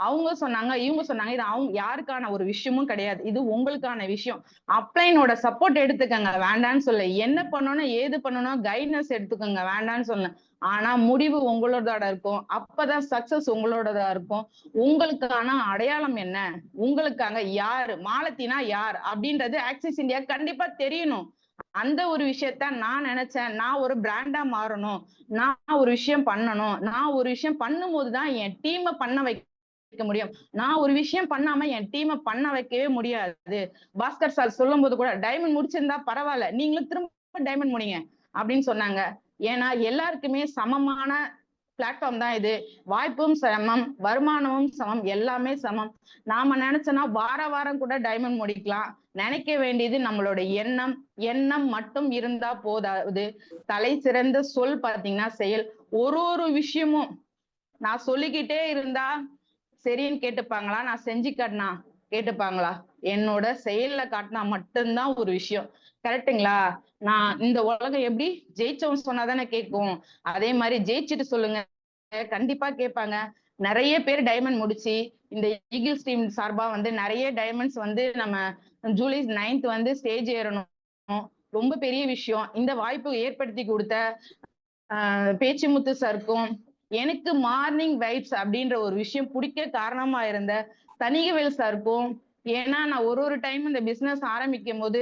அவங்க சொன்னாங்க, இவங்க சொன்னாங்க, இது அவங்க யாருக்கான ஒரு விஷயமும் கிடையாது. இது உங்களுக்கான விஷயம். அப்ளைனோட சப்போர்ட் எடுத்துக்கங்க, வேண்டான்னு சொல்ல. என்ன பண்ணணும், ஏது பண்ணணும், கைட்னஸ் எடுத்துக்கோங்க, வேண்டான்னு சொல்ல. ஆனா முடிவு உங்களோட இருக்கும். அப்பதான் சக்சஸ் உங்களோடதா இருக்கும். உங்களுக்கான அடையாளம் என்ன, உங்களுக்காக யாரு, மாலத்தினா யார் அப்படின்றது ஆக்சிஸ் இந்தியா கண்டிப்பா தெரியணும். அந்த ஒரு விஷயத்த நான் நினைச்சேன். நான் ஒரு பிராண்டா மாறணும். நான் ஒரு விஷயம் பண்ணணும். நான் ஒரு விஷயம் பண்ணும்போது தான் என் டீம பண்ண வைக்க முடியும். நான் ஒரு விஷயம் பண்ணாம என் டீம பண்ண வைக்கவே முடியாது. பாஸ்கர் சார் சொல்லும்போது கூட, "டைமண்ட் முடிச்சிருந்தா பரவால்ல. நீங்களும் திரும்ப டைமண்ட் முடிங்க." அப்படின்னு சொன்னாங்க. ஏன்னா எல்லாருக்குமே சமமான பிளாட்ஃபார்ம் தான் இது. வாய்ப்பும் சமம், வருமானமும் சமம், எல்லாமே சமம். நாம நினைச்சோம்னா வாரம் கூட டைமண்ட் முடிக்கலாம். நினைக்க வேண்டியது நம்மளோட எண்ணம். எண்ணம் மட்டும் இருந்தா போதாது. தலை சிறந்த சொல் பார்த்தீங்கன்னா செயல். ஒரு விஷயமும் நான் சொல்லிக்கிட்டே இருந்தா சரின்னு கேட்டுப்பாங்களா? நான் செஞ்சு காட்டினா கேட்டுப்பாங்களா? என்னோட செயல்ல காட்டினா மட்டும்தான் ஒரு விஷயம். கரெக்ட்டுங்களா? நான் இந்த உலகம் எப்படி ஜெயிச்சவன் சொன்னா தானே கேட்கும். அதே மாரி ஜெயிச்சுட்டு சொல்லுங்க. கண்டிப்பா கேட்பாங்க. நெறைய பேர் டைமண்ட் முடிச்சு, இந்த ஈகிள்ஸ் டீம் சார்பா வந்து நெறைய டைமண்ட்ஸ் வந்து நம்ம ஜூலை 9th வந்து ஸ்டேஜ் ஏறணும். ரொம்ப பெரிய விஷயம். இந்த வாய்ப்பு ஏற்படுத்தி குடுத்த பேச்சுமுத்து சாருக்கும், எனக்கு மார்னிங் வைப்ஸ் அப்படின்ற ஒரு விஷயம் புடிக்க காரணமா இருந்த தணிகவேல் சாருக்கும், ஏன்னா நான் ஒரு டைம் இந்த பிசினஸ் ஆரம்பிக்கும்போது,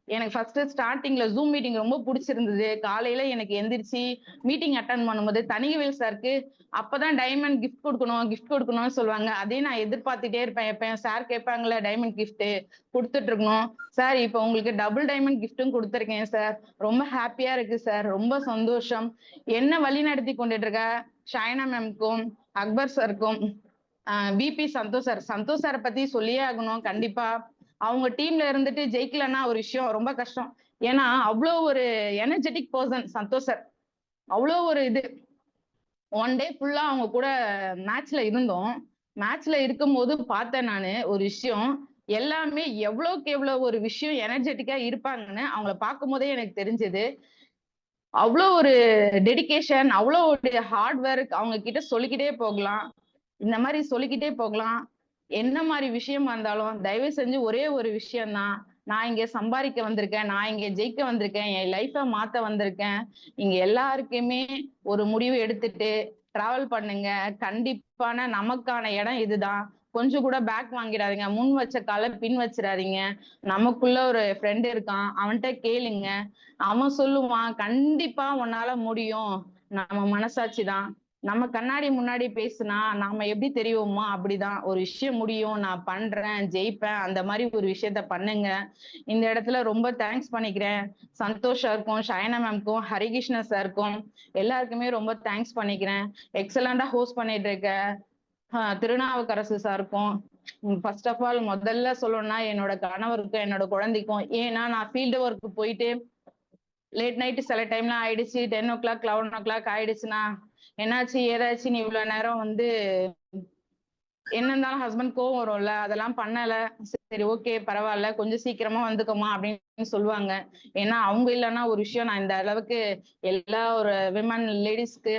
எனக்கு ஃபர்ஸ்ட் ஸ்டார்ட்டிங்ல ஜூம் மீட்டிங் ரொம்ப புடிச்சிருந்தது. காலையில எனக்கு எந்திரிச்சு மீட்டிங் அட்டெண்ட் பண்ணும்போது தணிகவேல் சாருக்கு அப்பதான் டைமண்ட் கிஃப்ட் குடுக்கணும்னு சொல்லுவாங்க. அதையும் நான் எதிர்பார்த்துட்டே இருப்பேன். எப்ப சார் கேட்பாங்கல்ல டைமண்ட் கிஃப்ட் குடுத்துட்டு இருக்கணும். சார் இப்ப உங்களுக்கு டபுள் டைமண்ட் கிஃப்ட்டும் குடுத்துருக்கேன் சார். ரொம்ப ஹாப்பியா இருக்கு சார். ரொம்ப சந்தோஷம். என்ன வழிநடத்தி கொண்டுட்டு இருக்க ஷாயினா மேம்க்கும், அக்பர் சாருக்கும், விபி சந்தோஷ் சார். சந்தோஷ் சார பத்தி சொல்லியே ஆகணும் கண்டிப்பா. அவங்க டீம்ல இருந்துட்டு ஜெயிக்கலன்னா ஒரு விஷயம் ரொம்ப கஷ்டம். ஏன்னா அவ்வளோ ஒரு எனர்ஜெட்டிக் பர்சன் சந்தோஷ் சார். அவ்வளோ ஒரு இது ஒன் டே ஃபுல்லா அவங்க கூட மேட்ச்ல இருந்தோம். மேட்ச்ல இருக்கும்போது பார்த்தேன் நானு ஒரு விஷயம். எல்லாமே எவ்வளவுக்கு எவ்வளவு ஒரு விஷயம் எனர்ஜெட்டிக்கா இருப்பாங்கன்னு அவங்கள பார்க்கும்போதே எனக்கு தெரிஞ்சது. அவ்வளோ ஒரு டெடிகேஷன், அவ்வளோ ஒரு ஹார்ட் ஒர்க் அவங்க கிட்ட சொல்லிக்கிட்டே போகலாம். இந்த மாரி சொல்லிக்கிட்டே போகலாம். என்ன மாரி விஷயமா இருந்தாலும், தயவு செஞ்சு ஒரே ஒரு விஷயம் தான். நான் இங்க சம்பாரிக்க வந்திருக்கேன். நான் இங்க ஜெயிக்க வந்திருக்கேன். என் லைஃப மாத்த வந்திருக்கேன். இங்க எல்லாருக்குமே ஒரு முடிவு எடுத்துட்டு டிராவல் பண்ணுங்க. கண்டிப்பான நமக்கான இடம் இதுதான். கொஞ்சம் கூட பேக் வாங்கிடாதீங்க. முன் வச்ச கால பின் வச்சிராதீங்க. நமக்குள்ள ஒரு ஃப்ரெண்ட் இருக்கான். அவன்ட்ட கேளுங்க. அவன் சொல்லுவான், "கண்டிப்பா உன்னால முடியும்." நம்ம மனசாட்சி தான். நம்ம கண்ணாடி முன்னாடி பேசுனா, நாம எப்படி தெரிவோமோ அப்படிதான். ஒரு விஷயம் முடியும், நான் பண்றேன், ஜெயிப்பேன், அந்த மாரி ஒரு விஷயத்த பண்ணுங்க. இந்த இடத்துல ரொம்ப தேங்க்ஸ் பண்ணிக்கிறேன். சந்தோஷ் சாருக்கும், ஷயனா மேம்க்கும், ஹரிகிருஷ்ண சாருக்கும் எல்லாருக்குமே ரொம்ப தேங்க்ஸ் பண்ணிக்கிறேன். எக்ஸலண்டா ஹோஸ்ட் பண்ணிட்டு இருக்க திருநாவுக்கரசு சாருக்கும், ஃபர்ஸ்ட் ஆஃப் ஆல் முதல்ல சொல்லணும்னா என்னோட கணவருக்கும், என்னோட குழந்தைக்கும். ஏன்னா நான் ஃபீல்டு ஒர்க் போயிட்டு லேட் நைட் சில டைம்லாம் ஆயிடுச்சு. 10:00, 11:00 ஆயிடுச்சுன்னா, என்னாச்சு? ஏதாச்சுன்னு இவ்வளவு நேரம் வந்து என்ன இருந்தாலும் ஹஸ்பண்ட் கோவம் வரும்ல. அதெல்லாம் பண்ணல. சரி ஓகே பரவால்ல. கொஞ்சம் சீக்கிரமா வந்துக்கோமா அப்படின்னு சொல்லுவாங்க. ஏன்னா அவங்க இல்லன்னா ஒரு விஷயம் நான் இந்த அளவுக்கு எல்லா ஒரு விமன் லேடீஸ்க்கு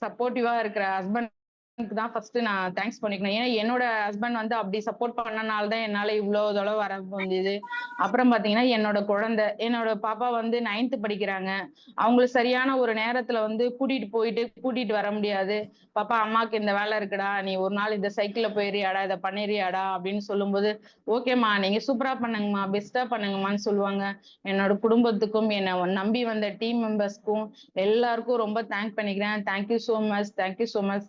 சப்போர்ட்டிவா இருக்கிற ஹஸ்பண்ட்க்கு தான் ஃபர்ஸ்ட் நான் தேங்க்ஸ் பண்ணிக்கணும். ஏன்னா என்னோட ஹஸ்பண்ட் வந்து அப்படி சப்போர்ட் பண்ணனால தான் என்னால இவ்வளவு தூரம் வர முடிஞ்சது. அப்புறம் பாத்தீங்கன்னா என்னோட குழந்தை, என்னோட பாப்பா வந்து 9th படிக்கிறாங்க. அவங்களுக்கு சரியான ஒரு நேரத்துல வந்து கூட்டிட்டு போயிட்டு கூட்டிட்டு வர முடியாது. பாப்பா அம்மாக்கு இந்த வேலை இருக்குடா, நீ ஒரு நாள் இந்த சைக்கிள்ல போயிறியாடா, இதை பண்ணிறியாடா அப்படின்னு சொல்லும்போது, ஓகேம்மா நீங்க சூப்பரா பண்ணுங்கம்மா, பெஸ்டா பண்ணுங்கம்மான்னு சொல்லுவாங்க. என்னோட குடும்பத்துக்கும் என்னை நம்பி வந்த டீம் மெம்பர்ஸ்க்கும் எல்லாருக்கும் ரொம்ப தேங்க் பண்ணிக்கிறேன். Thank you so much, thank you so much.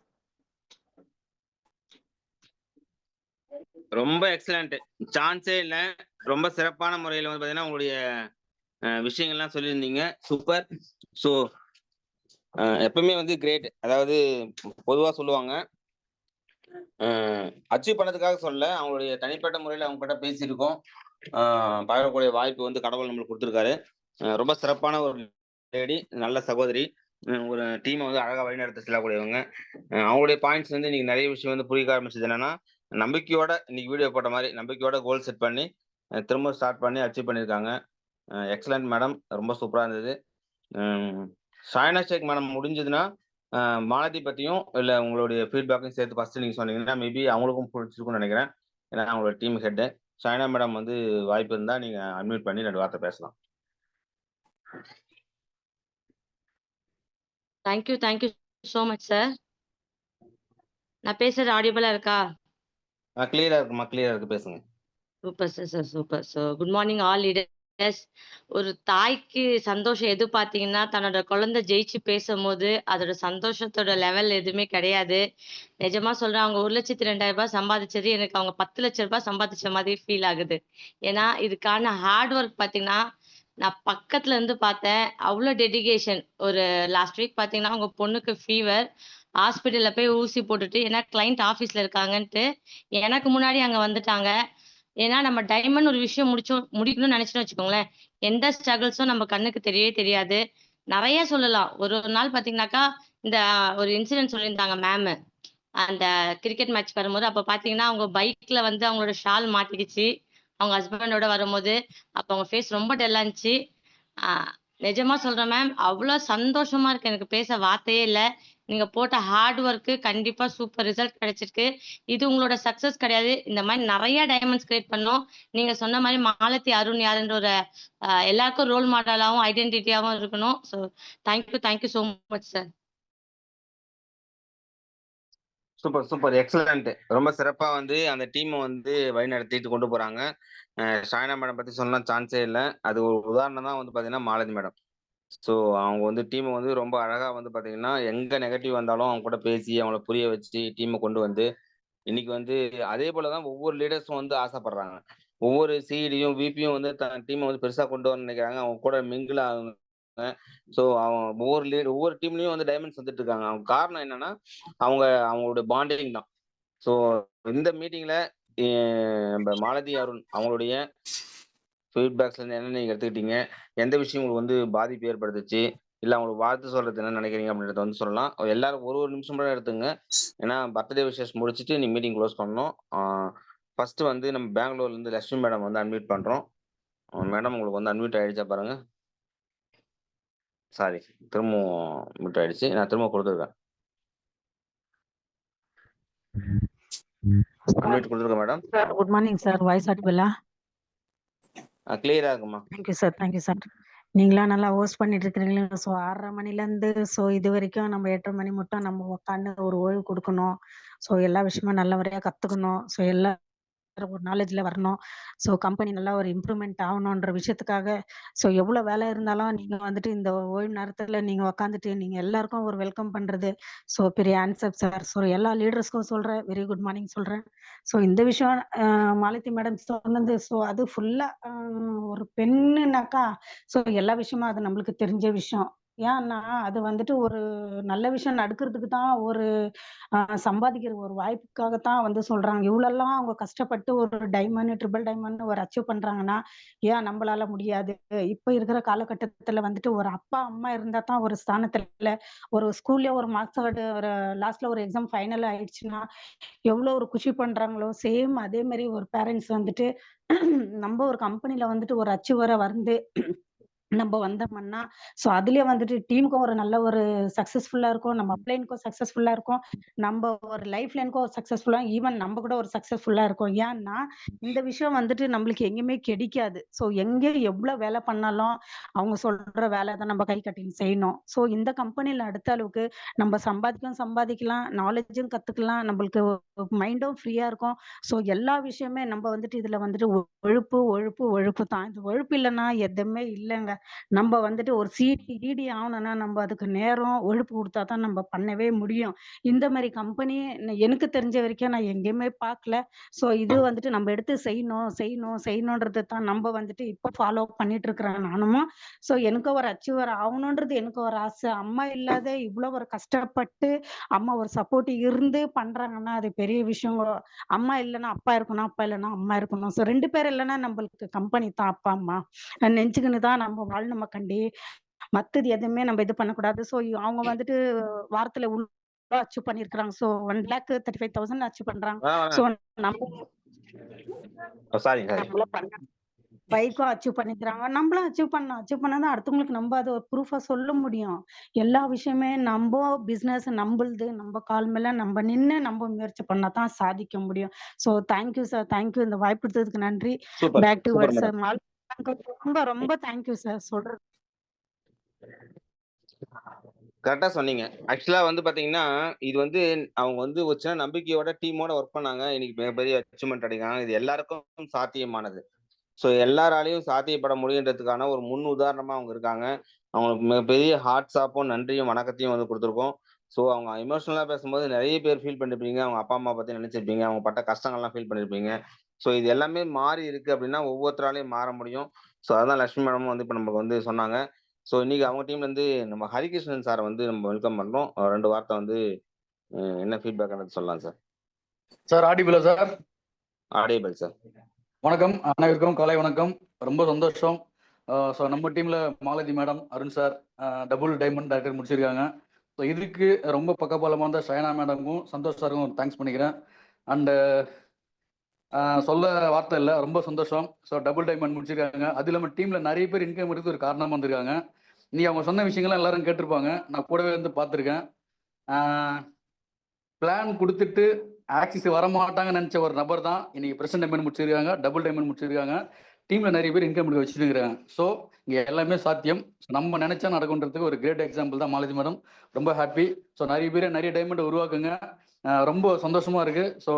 ரொம்ப எக்ஸலண்ட். சான்ஸே இல்ல. ரொம்ப சிறப்பான முறையில வந்து பார்த்தீங்கன்னா, உங்களுடைய விஷயங்கள்லாம் சொல்லியிருந்தீங்க. சூப்பர். ஸோ எப்பவுமே வந்து கிரேட். அதாவது பொதுவா சொல்லுவாங்க. அ அச்சீவ் பண்ணதுக்காக சொல்லல. அவங்களுடைய தனிப்பட்ட முறையில அவங்ககிட்ட பேசியிருக்கோம். அ பழகக்கூடிய வாய்ப்பு வந்து கடவுள் நம்மளுக்கு குடுத்துருக்காரு. ரொம்ப சிறப்பான ஒரு லேடி, நல்ல சகோதரி. ஒரு டீம வந்து அழகா வழிநடத்த செல்லக்கூடியவங்க. அவங்களுடைய பாயிண்ட்ஸ் வந்து இன்னைக்கு நெறைய விஷயம் வந்து புரிய ஆரம்பிச்சது என்னன்னா, நம்பிக்கையோட இன்னைக்கு வீடியோ போட்ட மாரி, நம்பிக்கையோட கோல் செட் பண்ணி, திரும்ப ஸ்டார்ட் பண்ணி அச்சீவ் பண்ணியிருக்காங்க. Excellent madam. ரொம்ப சூப்பரா இருந்தது. ம். சாய்னா ஷேக் மேடம் முடிஞ்சதுன்னா, அ மாலதி பத்தியும், இல்ல உங்களுடைய ஃபீட்பேக்கையும் சேர்த்து ஃபர்ஸ்ட் நீங்க சொன்னீங்கன்னா, மேபி அவங்களுக்கும் புடிச்சிருக்கும்னு நெனைக்கிறேன். ஏன்னா அவங்களோட டீம் ஹெட். சாய்னா மேடம் வந்து வாய்ப்பு இருந்தா நீங்க அன்மியூட் பண்ணி 2 வார்த்தை பேசலாம். Thank you so much sir. நான் பேசுறது ஆடியபிளா இருக்கா? கிளியரா இருக்குமா? கிளியரா இருக்கு. பேசுங்க. Super sir. Super. So good morning all leaders. Yes. ஒரு தாய்க்கு சந்தோஷம் எது பார்த்தீங்கன்னா, தன்னோட குழந்தை ஜெயிச்சு பேசும்போது, அதோட சந்தோஷத்தோட லெவல் எதுவுமே கிடையாது. நிஜமா சொல்றேன். அவங்க ரூ. 1,02,000 சம்பாதிச்சது எனக்கு அவங்க ரூ. 10,00,000 சம்பாதிச்ச மாதிரி ஃபீல் ஆகுது. ஏன்னா, இதுக்கான ஹார்ட் ஒர்க் பார்த்தீங்கன்னா, நான் பக்கத்துல இருந்து பார்த்தேன். அவ்ளோ டெடிகேஷன். ஒரு லாஸ்ட் வீக் பார்த்தீங்கன்னா, உங்க பொண்ணுக்கு ஃபீவர். ஹாஸ்பிட்டல்ல போய் ஊசி போட்டுட்டு, ஏன்னா கிளையண்ட் ஆஃபீஸ்ல இருக்காங்கன்ட்டு, எனக்கு முன்னாடி அங்க வந்துட்டாங்க. ஏன்னா நம்ம டைமண்ட் ஒரு விஷயம் முடிக்கணும்னு நினைச்சோம்னு வச்சுக்கோங்களேன், எந்த ஸ்ட்ரகிள்ஸும் நம்ம கண்ணுக்கு தெரியவே தெரியாது. நெறைய சொல்லலாம். ஒரு ஒரு நாள் பார்த்தீங்கன்னாக்கா, இந்த ஒரு இன்சிடென்ட் சொல்லியிருந்தாங்க மேமு. அந்த கிரிக்கெட் மேட்ச் வரும்போது, அப்ப பார்த்தீங்கன்னா, அவங்க பைக்ல வந்து அவங்களோட ஷால் மாட்டிக்கிச்சு. அவங்க ஹஸ்பண்டோட வரும்போது, அப்ப அவங்க ஃபேஸ் ரொம்ப டல்லா இருந்துச்சு. ஆ நிஜமா சொல்றேன் மேம், அவ்ளோ சந்தோஷமா இருக்கு. எனக்கு பேச வார்த்தையே இல்ல. நீங்க போட்ட ஹார்ட் ஒர்க்கு கண்டிப்பா சூப்பர் ரிசல்ட் கிடைச்சிருக்கு. இது உங்களோட சக்சஸ் கிடையாது. இந்த மாரி நெறைய டைமண்ட்ஸ் கிரியேட் பண்ணணும். நீங்க சொன்ன மாரி மாலதி அருண் யாருன்ற ஒரு எல்லாருக்கும் ரோல் மாடலாவும், ஐடென்டிட்டியாவும் இருக்கணும். So thank you so much sir. Super, super. Excellent. ரொம்ப சிறப்பா வந்து அந்த டீம வந்து வழிநடத்திட்டு கொண்டு போறாங்க. ஷாய்னா மேடம் பத்தி சொல்லணும்னா சான்ஸே இல்ல. அது ஒரு உதாரணம் தான் வந்து பார்த்தீங்கன்னா, மாலதி மேடம். ஸோ அவங்க வந்து டீம வந்து ரொம்ப அழகா வந்து பார்த்தீங்கன்னா, எங்க நெகட்டிவ் வந்தாலும் அவங்க கூட பேசி, அவங்கள புரிய வச்சு டீம கொண்டு வந்து, இன்னைக்கு வந்து அதே போல தான் ஒவ்வொரு லீடர்ஸும் வந்து ஆசைப்படுறாங்க. ஒவ்வொரு சிஇடியும், விபியும் வந்து தன் டீம வந்து பெருசா கொண்டு வரணும்னு நினைக்கிறாங்க. அவங்க கூட மிங்கிள் ஆகணும். ஸோ அவன் ஒவ்வொரு டீம்லயும் வந்து டைமண்ட்ஸ் வந்துட்டு இருக்காங்க. அவங்க காரணம் என்னன்னா, அவங்களோட பாண்டிங் தான். ஸோ இந்த மீட்டிங்ல எ நம்ப மாலதி அருண் அவங்களுடைய ஃபீட்பேக்ஸ்ல இருந்து என்ன நீங்க எடுத்துக்கிட்டீங்க? எந்த விஷயம் உங்களுக்கு வந்து பாதிப்பு ஏற்படுத்துச்சு? இல்ல அவங்களுக்கு வாழ்த்து சொல்றது என்ன நினைக்கிறீங்க? அப்படின்றத வந்து சொல்லலாம். எல்லாரும் ஒரு ஒரு நிமிஷம் மட்டும் எடுத்துக்கங்க. ஏன்னா பர்த்டே விஷஸ் முடிச்சுட்டு நீங்க மீட்டிங் குளோஸ் பண்ணணும். ஃபர்ஸ்ட் வந்து நம்ம பெங்களூர்ல இருந்து லட்சுமி மேடம் வந்து அன்மியூட் பண்றோம். மேடம் உங்களுக்கு வந்து அன்மியூட் ஆயிடுச்சா பாருங்க. சாரி. திரும்பவும் மியூட் ஆயிடுச்சு. நான் திரும்ப குடுத்துருக்கேன். அன்மியூட் குடுத்துருக்கேன் madam. Sir good morning sir. Voice ஆடிபிளா? கிளியரா இருக்குமா? Thank you sir, thank you sir. நீங்களா நல்லா ஹோஸ்ட் பண்ணிட்டு இருக்கிறீங்களா? ஸோ 6:30 மணிலேருந்து இது வரைக்கும் நம்ம 8:30 மணி மட்டும் நம்ம உட்காந்து ஒரு ஓய்வு கொடுக்கணும். ஸோ எல்லா விஷயமும் நல்லபடியா கத்துக்கணும். ஸோ எல்லா ஒரு நாலேஜ்ல வரணும். ஸோ கம்பெனி நல்லா ஒரு இம்ப்ரூவ்மெண்ட் ஆகணுன்ற விஷயத்துக்காக எவ்வளோ வேலை இருந்தாலும் நீங்க வந்துட்டு இந்த ஓய்வு நேரத்துல நீங்க உட்காந்துட்டு நீங்க எல்லாருக்கும் ஒரு வெல்கம் பண்றது பெரிய ஆன்சர் சார். எல்லா லீடர்ஸ்க்கும் சொல்றேன், வெரி குட் மார்னிங் சொல்றேன். இந்த விஷயம் மாலதி மேடம் சொன்னது அது ஃபுல்லா ஒரு பெண்ணுனாக்கா எல்லா விஷயமும் அது நம்மளுக்கு தெரிஞ்ச விஷயம். ஏன்னா அது வந்துட்டு ஒரு நல்ல விஷயம் நடக்கிறதுக்கு தான் ஒரு சம்பாதிக்கிற ஒரு வாய்ப்புக்காகத்தான் வந்து சொல்றாங்க. இவ்வளோலாம் அவங்க கஷ்டப்பட்டு ஒரு டைமண்ட், ட்ரிபிள் டைமண்ட் ஒரு அச்சீவ் பண்றாங்கன்னா, ஏன் நம்பளால முடியாது? இப்ப இருக்கிற காலகட்டத்துல வந்துட்டு ஒரு அப்பா, அம்மா இருந்தா தான் ஒரு ஸ்தானத்துல ஒரு ஸ்கூல்லயே ஒரு மார்க்ஸ் கார்டு ஒரு லாஸ்ட்ல ஒரு எக்ஸாம் ஃபைனல் ஆயிடுச்சுன்னா, எவ்வளோ ஒரு குஷி பண்றாங்களோ, சேம் அதே மாரி ஒரு பேரண்ட்ஸ் வந்துட்டு நம்ப ஒரு கம்பெனில வந்துட்டு ஒரு அச்சீவரா வந்து நம்ப வந்தோம்ன்னா, அதிலயே வந்துட்டு டீமுக்கும் ஒரு நல்ல ஒரு சக்சஸ்ஃபுல்லா இருக்கும். நம்ம அப்ளைனுக்கும் சக்சஸ்ஃபுல்லா இருக்கும். நம்ப ஒரு லைஃப் லைனுக்கும் ஒரு சக்சஸ்ஃபுல்லா ஈவன் நம்ப கூட ஒரு சக்சஸ்ஃபுல்லா இருக்கும். ஏன்னா, இந்த விஷயம் வந்துட்டு நம்மளுக்கு எங்கேயுமே கெடிக்காது. எங்கே எவ்ளோ வேலை பண்ணாலும், அவங்க சொல்ற வேலை தான் நம்ம கை கட்டின்னு செய்யணும். இந்த கம்பெனில அடுத்த அளவுக்கு நம்ம சம்பாதிக்கலாம், நாலேட்ஜும் கத்துக்கலாம், நம்மளுக்கு மைண்டும் ஃப்ரீயா இருக்கும். எல்லா விஷயமே நம்ம வந்துட்டு இதுல வந்துட்டு ஒழுப்பு தான். இந்த ஒழுப்பு இல்லன்னா எதுவுமே இல்லங்க. நம்ப வந்துட்டு ஒரு ஈடி ஆவணும்னா, நம்ப அதுக்கு நேரம், ஒழுப்பு குடுத்தா தான் நம்ப பண்ணவே முடியும். இந்த மாரி கம்பெனி எனக்கு தெரிஞ்ச வரைக்கும் நான் எங்கேயுமே பார்க்கல. இது வந்துட்டு நம்ம எடுத்து செய்யணும்ன்றது தான் நம்ப வந்துட்டு இப்ப ஃபாலோ பண்ணிட்டு இருக்கிறேன் நானும். எனக்கு ஒரு அச்சீவர் ஆவணும்ன்றது எனக்கு ஒரு ஆசை. அம்மா இல்லாத இவ்ளோ ஒரு கஷ்டப்பட்டு, அம்மா ஒரு சப்போர்ட் இருந்து பண்றாங்கன்னா, அது பெரிய விஷயம். அம்மா இல்லன்னா அப்பா இருக்கணும், அப்பா இல்லன்னா அம்மா இருக்கணும். 2 பேர் இல்லன்னா நம்பளுக்கு கம்பெனி தான் அப்பா, அம்மா. நெஞ்சுக்குன்னு தான் நம்ம வாழணுமே கண்டி, மத்தது எதுவுமே நம்ம இது பண்ணக்கூடாது. அவங்க வந்துட்டு வாரத்துல அச்சீவ் பண்ணியிருக்கிறாங்க. 1,35,000 அச்சீவ் பண்றாங்க. ஆ, ஸோ நம்ம சாரி, சாரி. நம்மளும் பண்ண பைக்கும் அச்சீவ் பண்ணிக்கிறாங்க. நம்மளும் அச்சீவ் பண்ணா தான் அடுத்தவங்களுக்கு நம்ம அத ஒரு ப்ரூஃபா சொல்ல முடியும். எல்லா விஷயமே நம்ப பிசினஸ் நம்பளுது. நம்ம கால் மேல நம்ம நின்னு நம்ம முயற்சி பண்ணா தான் சாதிக்க முடியும். Thank you sir. Thank you. இந்த வாய்ப்பு குடுத்ததுக்கு நன்றி. Super, back to super word madam. Sir. ரொம்ப ரொம்ப தேங்க் யூ சார். சொல்றது கரெக்ட்டா சொன்னீங்க. ஆக்சுவலா வந்து பாத்தீங்கன்னா, இது வந்து அவங்க வந்து ஒரு சின்ன நம்பிக்கையோட, டீமோட ஒர்க் பண்ணாங்க. இன்னைக்கு மிகப்பெரிய அச்சீவ்மென்ட் அடைஞ்சாங்க. இது எல்லாருக்கும் சாத்தியமானது. ஸோ எல்லாராலையும் சாத்தியப்பட முடியுன்றதுக்கான ஒரு முன் உதாரணமா அவங்க இருக்காங்க. அவங்களுக்கு மிகப்பெரிய ஹாட்ஸாப்பும், நன்றியும், வணக்கத்தையும் வந்து குடுத்துருக்கோம். ஸோ அவங்க எமோஷனலா பேசும்போது நெறைய பேர் ஃபீல் பண்ணியிருப்பீங்க. அவங்க அப்பா, அம்மா பத்தி நெனச்சிருப்பீங்க. அவங்க பட்ட கஷ்டங்கள்லாம் ஃபீல் பண்ணியிருப்பீங்க. ஸோ இது எல்லாமே மாறி இருக்கு அப்டின்னா, ஒவ்வொருத்தராலயும் மாற முடியும். ஸோ அதான் லட்சுமி மேடமும் வந்து இப்ப நமக்கு வந்து சொன்னாங்க. ஸோ இன்னைக்கு அவங்க டீம்லேருந்து நம்ம ஹரிகிருஷ்ணன் சார வந்து நம்ம வெல்கம் பண்றோம். 2 வார்த்தை வந்து என்ன ஃபீட்பேக் சொல்லலாம் சார். சார் ஆடிபிளா சார்? Audible sir. வணக்கம் அனைவருக்கும் காலை வணக்கம். ரொம்ப சந்தோஷம். ஸோ நம்ம டீம்ல Malathi madam, Arun sir double diamond director முடிச்சிருக்காங்க. ஸோ இதுக்கு ரொம்ப பக்கபலமாக இருந்த ஷயனா மேடமும் சந்தோஷ் சாருக்கும் தேங்க்ஸ் பண்ணிக்கிறேன். அண்டு சொல்ல வார்த்தை இல்லை, ரொம்ப சந்தோஷம். ஸோ டபுள் டைமண்ட் முடிச்சிருக்காங்க. அது இல்லாமல் டீமில் நிறைய பேர் இன்கம் எடுத்து ஒரு காரணமாக வந்திருக்காங்க. நீ அவங்க சொன்ன விஷயங்கள்லாம் எல்லாரும் கேட்டிருப்பாங்க. நான் கூடவே வந்து பார்த்துருக்கேன். பிளான் கொடுத்துட்டு ஆக்சிஸ் வரமாட்டாங்கன்னு நினச்ச ஒரு நபர் தான் இன்னைக்கு பிரசன்ட் டைமண்ட் முடிச்சிருக்காங்க, டபுள் டைமண்ட் முடிச்சிருக்காங்க. டீமில் நிறைய பேர் இன்கம் எடுக்க வச்சுருக்காங்க. ஸோ இங்கே எல்லாமே சாத்தியம். நம்ம நினைச்சா நடக்குன்றதுக்கு ஒரு கிரேட் எக்ஸாம்பிள் தான் மாலதி மேடம். ரொம்ப ஹாப்பி. ஸோ நிறைய பேர் நிறைய டைமண்ட் உருவாக்குங்க. ரொம்ப சந்தோஷமா இருக்கு. ஸோ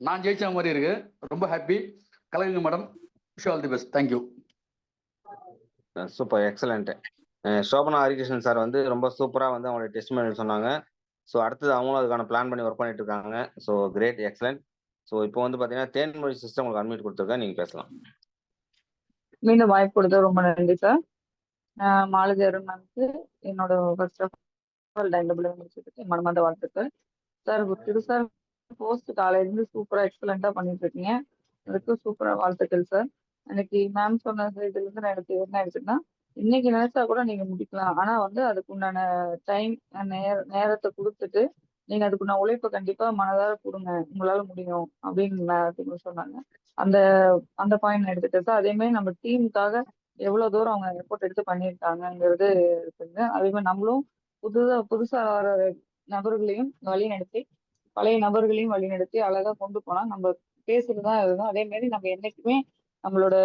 நான் ஜெயிச்ச மாதிரி இருக்கு. ரொம்ப ஹாப்பி. கலகுங்க madam. Wish all the best. Thank you. Super, excellent. Sobhana Harikrishnan sir வந்து ரொம்ப சூப்பரா வந்து அவங்களுடைய டெஸ்டிமோனியல் சொன்னாங்க. ஸோ அடுத்தது அவங்களும் அதுக்கான பிளான் பண்ணி ஒர்க் பண்ணிட்டு இருக்காங்க. So great, excellent. ஸோ இப்போ வந்து பார்த்தீங்கன்னா தேன்மொழி சிஸ்டம் உங்களுக்கு அட்மிட் கொடுத்துருக்கேன், நீங்க பேசலாம். மீண்டும் வாய்ப்பு கொடுத்தது ரொம்ப நன்றி சார். மாலதி அருண் மேம்க்கு என்னோட ஃபர்ஸ்ட் ஆஃப் ஆல் டைண்டபிள் முடிச்சதுக்கு மனமார்ந்த வாழ்த்துக்கள் சார். புதுசாக போஸ்ட் காலையிலேருந்து சூப்பராக எக்ஸலண்ட்டாக பண்ணிட்டு இருக்கீங்க. அதுக்கு சூப்பராக வாழ்த்துக்கள் சார். அன்னைக்கு மேம் சொன்ன இதுலேருந்து நான் எனக்கு என்ன ஆயிடுச்சுன்னா, இன்னைக்கு நினைச்சா கூட நீங்க முடிக்கலாம், ஆனா வந்து அதுக்கு உண்டான டைம் நேரத்தை கொடுத்துட்டு நீங்க அதுக்குள்ள உழைப்பை கண்டிப்பா மனதார கொடுங்க, உங்களால முடியும் அப்படின்னு சொன்னாங்க. அந்த அந்த பாயிண்ட் நான் எடுத்துட்டேன் சார். அதே மாதிரி நம்ம டீமுக்காக எவ்வளவு தூரம் அவங்க எஃபோர்ட் எடுத்து பண்ணியிருக்காங்கிறது இருக்குங்க. அதே மாதிரி நம்மளும் புதுசா வர நபர்களையும் வழிநடத்தி பழைய நபர்களையும் வழிநடத்தி அழகா கொண்டு போனா நம்ம பேசுறதுதான் இதுதான். அதே மாதிரி நம்ம என்னைக்குமே நம்மளோட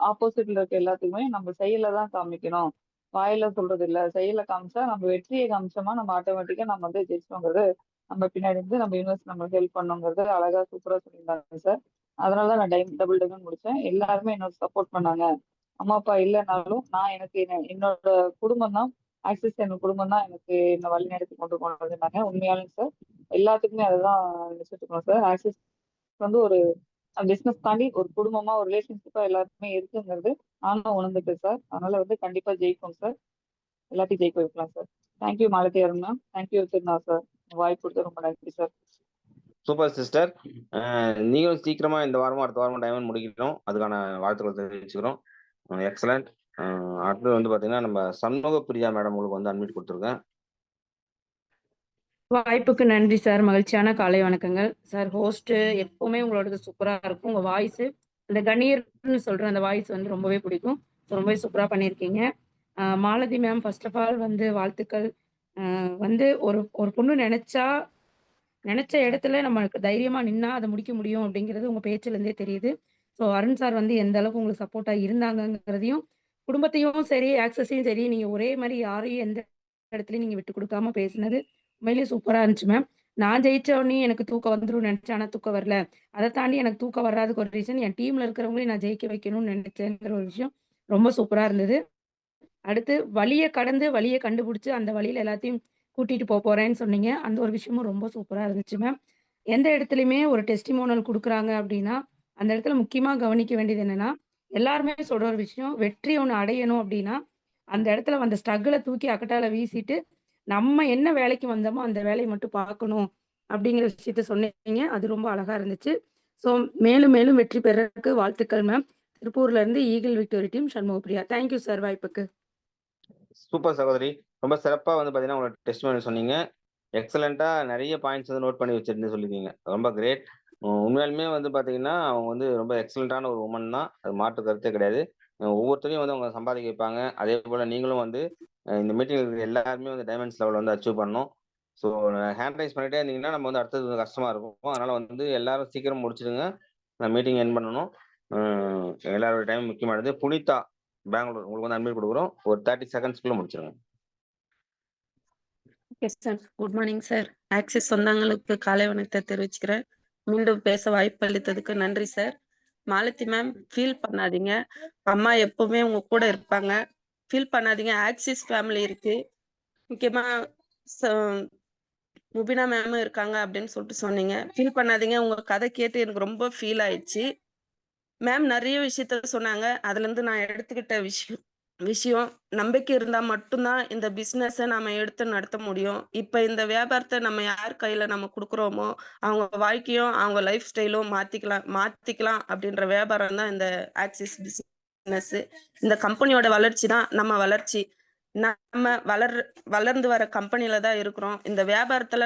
ஆப்போசிட்ல இருக்க எல்லாத்துக்குமே நம்ம செயல தான் காமிக்கணும், வாயில சொல்றது இல்ல. செயல காமிச்சா நம்ம வெற்றியை காமிச்சோமா நம்ம ஆட்டோமேட்டிக்கா நம்ம வந்து ஜெயிச்சோங்கிறது நம்ம பின்னாடி இருந்து நம்ம யூனிவர்ஸ் நம்ம ஹெல்ப் பண்ணுங்கிறது அழகா சூப்பரா சொல்லியிருந்தாங்க சார். அதனாலதான் நான் டபுள் டைமண்ட் முடிச்சேன். எல்லாருமே என்னோட சப்போர்ட் பண்ணாங்க. அம்மா அப்பா இல்லைனாலும் நான் எனக்கு என்னோட குடும்பம் தான், ஆக்சிஸ் என்னோட குடும்பம் தான் எனக்கு என்ன வழி நடத்தி கொண்டு போனதுனாங்க. உண்மையாலும் சார் எல்லாத்துக்குமே அதுதான் நினைச்சிட்டு இருக்கோம் சார். ஆக்சிஸ் வந்து ஒரு பிசினஸ் தாண்டி ஒரு குடும்பமா ஒரு ரிலேஷன்ஷிப்பா எல்லாருக்குமே இருக்குங்கிறது நானும் உணர்ந்துட்டேன் சார். அதனால வந்து கண்டிப்பா ஜெயிக்கும் சார். எல்லாத்தையும் ஜெயிக்க வைக்கலாம் sir. Thank you Malathi Arun ma'am. Thank you திருநா சார். வாய்ப்பு கொடுத்து ரொம்ப நன்றி சார். Super sister. நீங்களும் சீக்கிரமா இந்த வாரமும் அடுத்த வாரமும் டைமண்ட் முடிக்கணும், அதுக்கான வாழ்த்துக்கள் தெரிவிச்சுக்கிறோம். எக்ஸலண்ட். அடுத்தது வந்து பாத்தீங்கன்னா நம்ம சண்முக பிரியா மேடம் உங்களுக்கு வந்து அட்மிட் கொடுத்துருக்கேன். வாய்ப்புக்கு நன்றி சார். மகிழ்ச்சியான காலை வணக்கங்கள் சார். ஹோஸ்ட் எப்பவுமே உங்களோடது சூப்பரா இருக்கும். உங்க வாய்ஸ் அந்த கணீர்னு சொல்ற அந்த வாய்ஸ் வந்து ரொம்பவே பிடிக்கும். ரொம்பவே சூப்பரா பண்ணியிருக்கீங்க. Malathi ma'am first of all வந்து வாழ்த்துக்கள். வந்து ஒரு பொண்ணு நினைச்ச இடத்துல நம்மளுக்கு தைரியமா நின்னா அதை முடிக்க முடியும் அப்படிங்கிறது உங்க பேச்சுல இருந்தே தெரியுது. ஸோ அருண் சார் வந்து எந்த அளவுக்கு உங்களுக்கு சப்போர்ட்டா இருந்தாங்கிறதையும், குடும்பத்தையும் சரி ஆக்சஸையும் சரி நீங்க ஒரே மாதிரி யாரையும் எந்த இடத்துலயும் நீங்க விட்டு கொடுக்காம பேசினது உண்மையிலேயே சூப்பரா இருந்துச்சு மேம். நான் ஜெயிச்ச உடனே எனக்கு தூக்கம் வந்துடும் நினைச்சேன், ஆனா தூக்கம் வரல. அதை தாண்டி எனக்கு தூக்கம் வராதுக்கு ஒரு ரீசன் என் டீம்ல இருக்கிறவங்களையும் நான் ஜெயிக்க வைக்கணும்னு நினைச்சேங்கிற ஒரு விஷயம் ரொம்ப சூப்பரா இருந்தது. அடுத்து வழியை கடந்து வழியை கண்டுபிடிச்சு அந்த வழியில எல்லாத்தையும் கூட்டிட்டு போறேன்னு சொன்னீங்க. அந்த ஒரு விஷயமும் ரொம்ப சூப்பரா இருந்துச்சு மேம். எந்த இடத்துலயுமே ஒரு டெஸ்டிமோனல் கொடுக்குறாங்க அப்படின்னா அந்த இடத்துல முக்கியமா கவனிக்க வேண்டியது என்னன்னா, எல்லாருமே சொல்ற ஒரு விஷயம், வெற்றி ஒண்ணு அடையணும் அப்படின்னா அந்த இடத்துல அந்த ஸ்ட்ரகிளை தூக்கி அக்கட்டால வீசிட்டு நம்ம என்ன வேலைக்கு வந்தோமோ அந்த வேலையை மட்டும் பார்க்கணும் அப்படிங்கிற விஷயத்த சொன்னீங்க. அது ரொம்ப அழகா இருந்துச்சு. ஸோ மேலும் மேலும் வெற்றி பெறறதுக்கு வாழ்த்துக்கள் மேம். திருப்பூர்ல இருந்து eagle victory team Shanmugapriya. Thank you sir வாய்ப்புக்கு. சூப்பர் சகோதரி. ரொம்ப சிறப்பா வந்து பாத்தீங்கன்னா உங்களோட டெஸ்டிமோனியல் சொன்னீங்க. எக்ஸலண்டா நிறைய பாயிண்ட்ஸ் வந்து நோட் பண்ணி வச்சிருந்து சொல்லிருக்கீங்க. ரொம்ப கிரேட். உண்மையாலுமே வந்து பாத்தீங்கன்னா அவங்க வந்து ரொம்ப எக்ஸலண்டான ஒரு உமன் தான், அது மாற்று கருத்தே கிடையாது. ஒவ்வொருத்தரையும் வந்து அவங்க சம்பாதிக்க வைப்பாங்க. அதே போல நீங்களும் வந்து இந்த மீட்டிங் இருக்கிற எல்லாருமே வந்து டைமண்ட்ஸ் லெவல் வந்து அச்சீவ் பண்ணணும். ஸோ ஹேண்ட் ரைஸ் பண்ணிட்டே இருந்தீங்கன்னா நம்ம வந்து அடுத்தது வந்து கஷ்டமா இருக்கும். அதனால வந்து எல்லாரும் சீக்கிரம் முடிச்சிடுங்க. மீட்டிங் என் பண்ணணும். எல்லாரோட டைம் முக்கியமானது. புனிதா பெங்களூர் உங்களுக்கு வந்து அட்மிட் கொடுக்குறோம். ஒரு 30 செகண்ட்ஸ்க்குள்ள முடிச்சிருங்க. Okay sir. Good morning sir. Axis சொந்தங்களுக்கு காலை வணக்கத்தை தெரிவிச்சுக்கிறேன். மீண்டும் பேச வாய்ப்பு அளித்ததுக்கு நன்றி சார். மாலதி மேம், ஃபீல் பண்ணாதீங்க. அம்மா எப்பவுமே உங்க கூட இருப்பாங்க. ஃபீல் பண்ணாதீங்க. ஆக்சிஸ் ஃபேமிலி இருக்கு. முக்கியமா முபினா மேமும் இருக்காங்க அப்படின்னு சொல்லிட்டு சொன்னீங்க. ஃபீல் பண்ணாதீங்க. உங்க கதை கேட்டு எனக்கு ரொம்ப ஃபீல் ஆயிடுச்சு. மேம் நிறைய விஷயத்த சொன்னாங்க. அதுல இருந்து நான் எடுத்துக்கிட்ட விஷயம் நம்பிக்கை இருந்தா மட்டும்தான் இந்த பிசினஸ நாம எடுத்து நடத்த முடியும். இப்ப இந்த வியாபாரத்தை நம்ம யார் கையில நம்ம கொடுக்குறோமோ அவங்க வாழ்க்கையும் அவங்க லைஃப் ஸ்டைலும் மாத்திக்கலாம் அப்படின்ற வியாபாரம் தான் இந்த ஆக்சிஸ் பிசினஸ். இந்த கம்பெனியோட வளர்ச்சி தான் நம்ம வளர்ச்சி. நம்ம வளர்ந்து வர கம்பெனில தான் இருக்கிறோம். இந்த வியாபாரத்துல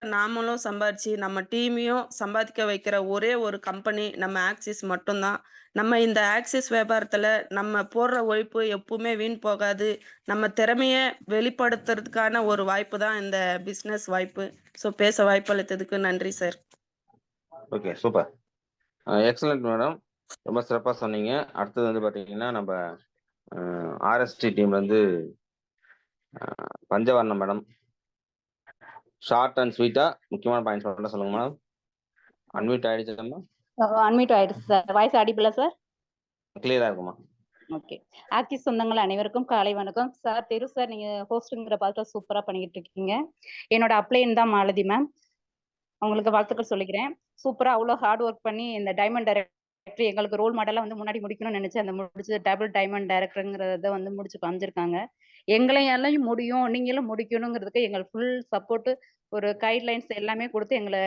நாமளும் சம்பாதிச்சு நம்ம டீமையும் சம்பாதிக்க வைக்கிற ஒரே ஒரு கம்பெனி நம்ம ஆக்சிஸ் மட்டும்தான். நம்ம இந்த ஆக்சிஸ் வியாபாரத்துல நம்ம போடுற உழைப்பு எப்பவுமே வீண் போகாது. நம்ம திறமைய வெளிப்படுத்துறதுக்கான ஒரு வாய்ப்பு தான் இந்த பிசினஸ் வாய்ப்பு. ஸோ பேச வாய்ப்பு அளித்ததுக்கு நன்றி sir. Okay, super, excellent madam, ரொம்ப சிறப்பாக சொன்னீங்க. அடுத்தது வந்து பார்த்தீங்கன்னா நம்ம ஆர்எஸ்டி டீம்ல இருந்து பஞ்சவர்ணம் மேடம், ஷார்ட் அண்ட் ஸ்வீட்டா முக்கியமான பாயிண்ட்ஸ் மட்டும் சொல்லுங்க மேடம். அன்மியூட் ஆயிடுச்சுமா? அன்மியூட் ஆயிடுச்சு சார். Voice audible sir? கிளியரா இருக்குமா? ஓகே. ஆக்டிவ் சொந்தங்கள் அனைவருக்கும் காலை வணக்கம் சார். திரு சார், நீங்க ஹோஸ்ட்ங்கிற பார்த்து சூப்பரா பண்ணிக்கிட்டு இருக்கீங்க. என்னோட அப்ளைன் தான் மாலதி மேம். உங்களுக்கு வாழ்த்துக்கள் சொல்லிக்கிறேன். சூப்பரா அவ்வளோ ஹார்ட் ஒர்க் பண்ணி இந்த டைமண்ட் டைரக்டர் எங்களுக்கு ரோல் மாடலா வந்து முன்னாடி முடிக்கணும்னு நினைச்சு அந்த முடிச்சு டபுள் டைமண்ட் டைரக்டருங்கிறத வந்து முடிச்சு காமிச்சிருக்காங்க. எங்களையும் முடியும், நீங்களும் முடிக்கணுங்கிறதுக்கு எங்கள் ஃபுல் சப்போர்ட், ஒரு கைட்லைன்ஸ் எல்லாமே கொடுத்து எங்களை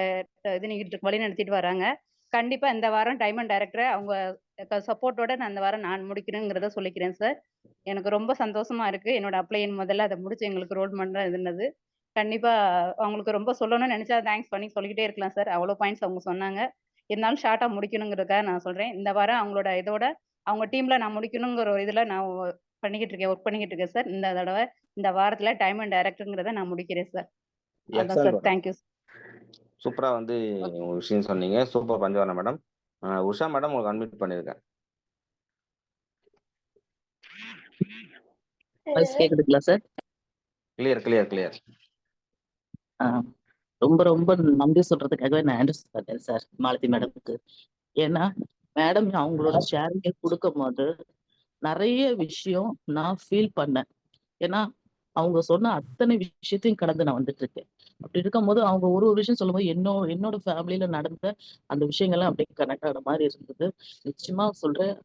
வழி நடத்திட்டு வராங்க. கண்டிப்பா இந்த வாரம் டைமண்ட் டைரக்டரை அவங்க சப்போர்ட்டோட நான் இந்த வாரம் நான் முடிக்கணுங்கிறத சொல்லிக்கிறேன் சார். எனக்கு ரொம்ப சந்தோஷமா இருக்கு. என்னோட அப்ளைன் முதல்ல அதை முடிச்சு எங்களுக்கு ரோல் மாடலா இருந்தது. கண்டிப்பா அவங்களுக்கு ரொம்ப சொல்லணும்னு நினைச்சா தேங்க்ஸ் பண்ணி சொல்லிக்கிட்டே இருக்கலாம் சார். அவ்வளோ பாயிண்ட்ஸ் அவங்க சொன்னாங்க. இருந்தாலும் ஷார்ட்டா முடிக்கணுங்கிறதுக்காக நான் சொல்றேன். இந்த வாரம் அவங்களோட இதோட அவங்க டீம்ல நான் முடிக்கணுங்கிற ஒரு இதுல நான் ஒர்க் பண்ணிக்கிட்டு இருக்கேன் சார். இந்த தடவை இந்த வாரத்துல டைமண்ட் டைரக்டருங்கிறத நான் முடிக்கிறேன் சார். அதான் சார். தேங்க்யூ. சூப்பரா வந்து ஒரு விஷயம் சொன்னீங்க. சூப்பர் பஞ்சவர்ணம் மேடம். உஷா மேடம் உங்களுக்கு அன்மியூட் பண்ணிருக்கேன். வாய்ஸ் கேக்குதுங்களா சார்? கிளியர். ரொம்ப ரொம்ப நன்றி சொல்றதுக்காகவே நான் ஆண்டர்ஸ் பார்த்தேன் சார் மாலதி மேடமுக்கு. ஏன்னா மேடம் அவங்களோட ஷேரிங்கை கொடுக்கும் போது நிறைய விஷயம் நான் ஃபீல் பண்ணேன். ஏன்னா அவங்க சொன்ன அத்தனை விஷயத்தையும் கடந்து நான் வந்துட்டு இருக்கேன். அப்படி இருக்கும்போது அவங்க ஒரு விஷயம் சொல்லும்போது என்னோட ஃபேமிலியில நடந்த அந்த விஷயங்கள்லாம் அப்படியே கனெக்ட் ஆன மாதிரி இருந்தது. நிச்சயமா சொல்றேன்,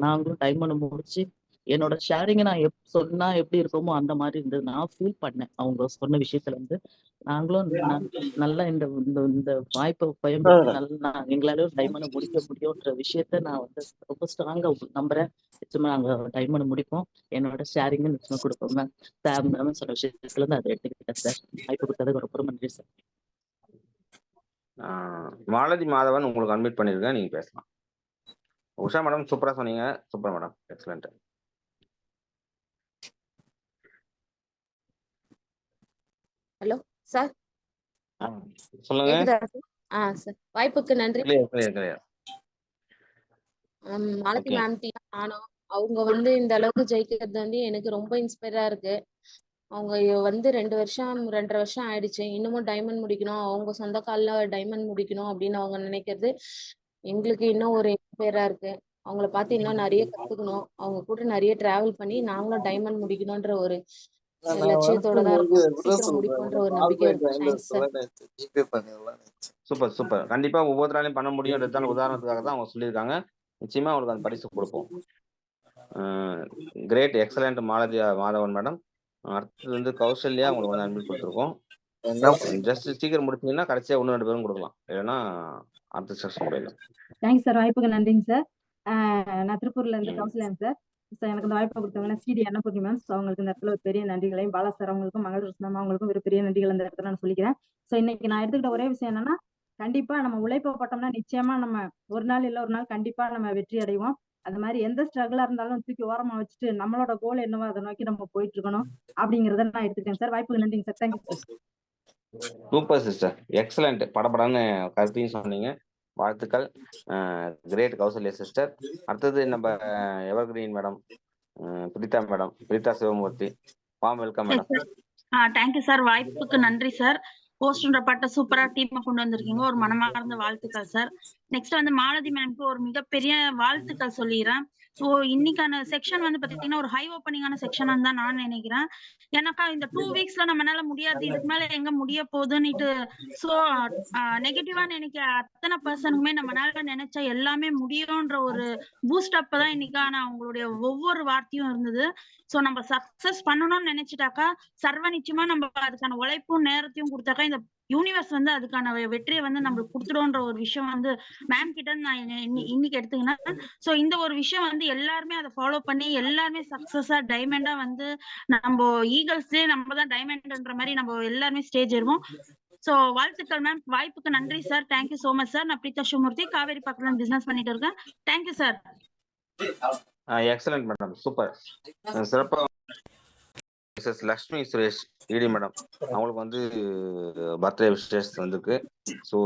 நாங்களும் டைம் முடிச்சு என்னோட ஷேரிங்கை நான் சொன்னா எப்படி இருக்குமோ அந்த மாதிரி இருந்தது. நான் ஃபீல் பண்ணேன் அவங்க சொன்ன விஷயத்துல இருந்து. நாங்களும் நல்லா இந்த வாய்ப்பை பயன்படுத்தி நல்லா எங்களால டைமண்ட் முடிக்க முடியும்ன்ற விஷயத்த நான் வந்து ரொம்ப ஸ்ட்ராங்கா நம்புறேன். நிச்சயமா நாங்க டைமண்ட் முடிப்போம். என்னோட ஷேரிங் நிச்சயமா கொடுப்போம் மேம். சொன்ன விஷயத்துல இருந்து அதை எடுத்துக்கிட்டேன் சார். வாய்ப்பு கொடுத்ததுக்கு ரொம்ப நன்றி சார். மாலதி மாதவன் உங்களுக்கு அன்மியூட் பண்ணிருக்கேன், நீங்க பேசலாம். உஷா மேடம் சூப்பரா சொன்னீங்க. Super madam, excellent. Hello sir, சொல்லுங்க. சார் வாய்ப்புக்கு நன்றி. மாலதி மேம் நானும் அவங்க வந்து இந்த அளவுக்கு ஜெயிக்கிறது வந்து எனக்கு ரொம்ப இன்ஸ்பயரா இருக்கு. அவங்க வந்து 2.5 வருஷம் ஆயிடுச்சு. இன்னமும் டைமண்ட் முடிக்கணும், அவங்க சொந்த கால்ல டைமண்ட் முடிக்கணும் அப்படின்னு அவங்க நினைக்கிறது எங்களுக்கு இன்னும் ஒரு இன்ஸ்பயரா இருக்கு. அவங்கள பார்த்து இன்னும் நிறைய கத்துக்கணும். அவங்க கூட நிறைய டிராவல் பண்ணி நாங்களும் டைமண்ட் முடிக்கணும்ன்ற ஒரு லட்சியத்தோட தான் இருக்கும். சீக்கிரம் முடிப்போன்ற ஒரு நம்பிக்கை இருக்கு. Thanks sir. சூப்பர். கண்டிப்பா ஒவ்வொருத்தராலையும் பண்ண முடியும்ன்றதால உதாரணத்துக்காக தான் அவங்க சொல்லியிருக்காங்க. நிச்சயமா அவங்களுக்கு அந்த பரிசு கொடுப்போம். Great, excellent Malathi Madhavan madam. அடுத்தது வந்து கௌசல்யா உங்களுக்கு வந்து அன்மியூட் கொடுத்துருக்கோம். ஜஸ்ட் சீக்கிரம் முடிச்சீங்கன்னா கடைசியா 1-2 பேரும் கொடுக்கலாம், இல்லைன்னா அடுத்த செக்ஷன் போயிடலாம். Thanks sir. வாய்ப்புக்கு நன்றிங்க சார். நான் திருப்பூர்ல இருந்து கௌசல்யா சார். எனக்கு இந்த வாய்ப்பை கொடுத்தவங்க சிடி அன்னபூர்ணி மேம். ஸோ அவங்களுக்கு இந்த இடத்துல ஒரு பெரிய நன்றிகளையும், பாலா சார் அவங்களுக்கும், மங்கள அவங்களுக்கும் ஒரு பெரிய நன்றிகள் இந்த இடத்துல நான் சொல்லிக்கிறேன். ஸோ இன்னைக்கு நான் எடுத்துக்கிட்ட ஒரே விஷயம் என்னன்னா, கண்டிப்பா நம்ம உழைப்ப போட்டோம்னா நிச்சயமா நம்ம ஒரு நாள் இல்ல ஒரு நாள் கண்டிப்பா நம்ம வெற்றி அடைவோம். அது மாதிரி எந்த ஸ்ட்ரகிளா இருந்தாலும் தூக்கி ஓரமா வச்சுட்டு நம்மளோட கோல் என்னவோ அதை நோக்கி நம்ம போயிட்டு இருக்கணும் அப்படிங்கறத நான் எடுத்துக்கிறேன் சார். வாய்ப்புக்கு நன்றிங்க sir. Thank you sir. Super sister, excellent. படப்படன்னு கருத்தையும் சொன்னீங்க. வாழ்த்துக்கள். Great Kausalya sister. அடுத்தது நம்ம evergreen madam, Preetha Sivamoorthy. Warm welcome madam. Thank you sir. வாய்ப்புக்கு நன்றி சார். ஹோஸ்ட்ன்ற பாட்ட சூப்பரா டீமை கொண்டு வந்திருக்கீங்க. ஒரு மனமார்ந்த வாழ்த்துக்கள் சார். நெக்ஸ்ட் வந்து மாலதி மேம்க்கு ஒரு மிகப்பெரிய வாழ்த்துக்கள் சொல்லிடுறேன். ஸோ இன்னைக்கான செக்ஷன் வந்து பாத்தீங்கன்னா ஒரு ஹை ஓப்பனிங்கான செக்ஷனா தான் நான் நினைக்கிறேன். ஏன்னாக்கா இந்த 2 வீக்ஸ்ல நம்மளால முடியாது, இதுக்கு மேல எங்க முடிய போகுதுன்னுட்டு ஸோ நெகட்டிவா நினைக்கிற அத்தனை பர்சனுக்குமே நம்மளால நினைச்சா எல்லாமே முடியும்ன்ற ஒரு பூஸ்ட் அப் தான் இன்னைக்கான அவங்களுடைய ஒவ்வொரு வார்த்தையும் இருந்தது. ஸோ நம்ம சக்சஸ் பண்ணணும்னு நினைச்சிட்டாக்கா சர்வ நிச்சயமா நம்ம அதுக்கான உழைப்பும் நேரத்தையும் கொடுத்தாக்கா இந்த யூனிவர்ஸ் வந்து அதுக்கான வெற்றியை வந்து நம்மளுக்கு கொடுத்துடும்ன்ற ஒரு விஷயம் வந்து மேம் கிட்ட நான் இன்னைக்கு எடுத்துக்கினா. ஸோ இந்த ஒரு விஷயம் வந்து எல்லாருமே அதை ஃபாலோ பண்ணி எல்லாருமே சக்சஸா டைமண்டா வந்து நம்ம ஈகிள்ஸ்லயே நம்ம தான் டைமண்ட்ன்ற மாதிரி நம்ம எல்லாருமே ஸ்டேஜ் ஏறுவோம். ஸோ வாழ்த்துக்கள் மேம். வாய்ப்புக்கு நன்றி sir. Thank you so much sir. நான் பிரீதா சிவமூர்த்தி, காவேரி பக்கத்துல பிசினஸ் பண்ணிட்டு இருக்கேன். Thank you sir. Excellent madam, super, சிறப்பா. மிஸ்ஸஸ் லக்ஷ்மி சுரேஷ் இடி மேடம், அவங்களுக்கு வந்து பர்த்டே விஷஸ் வந்திருக்கு. ஸோ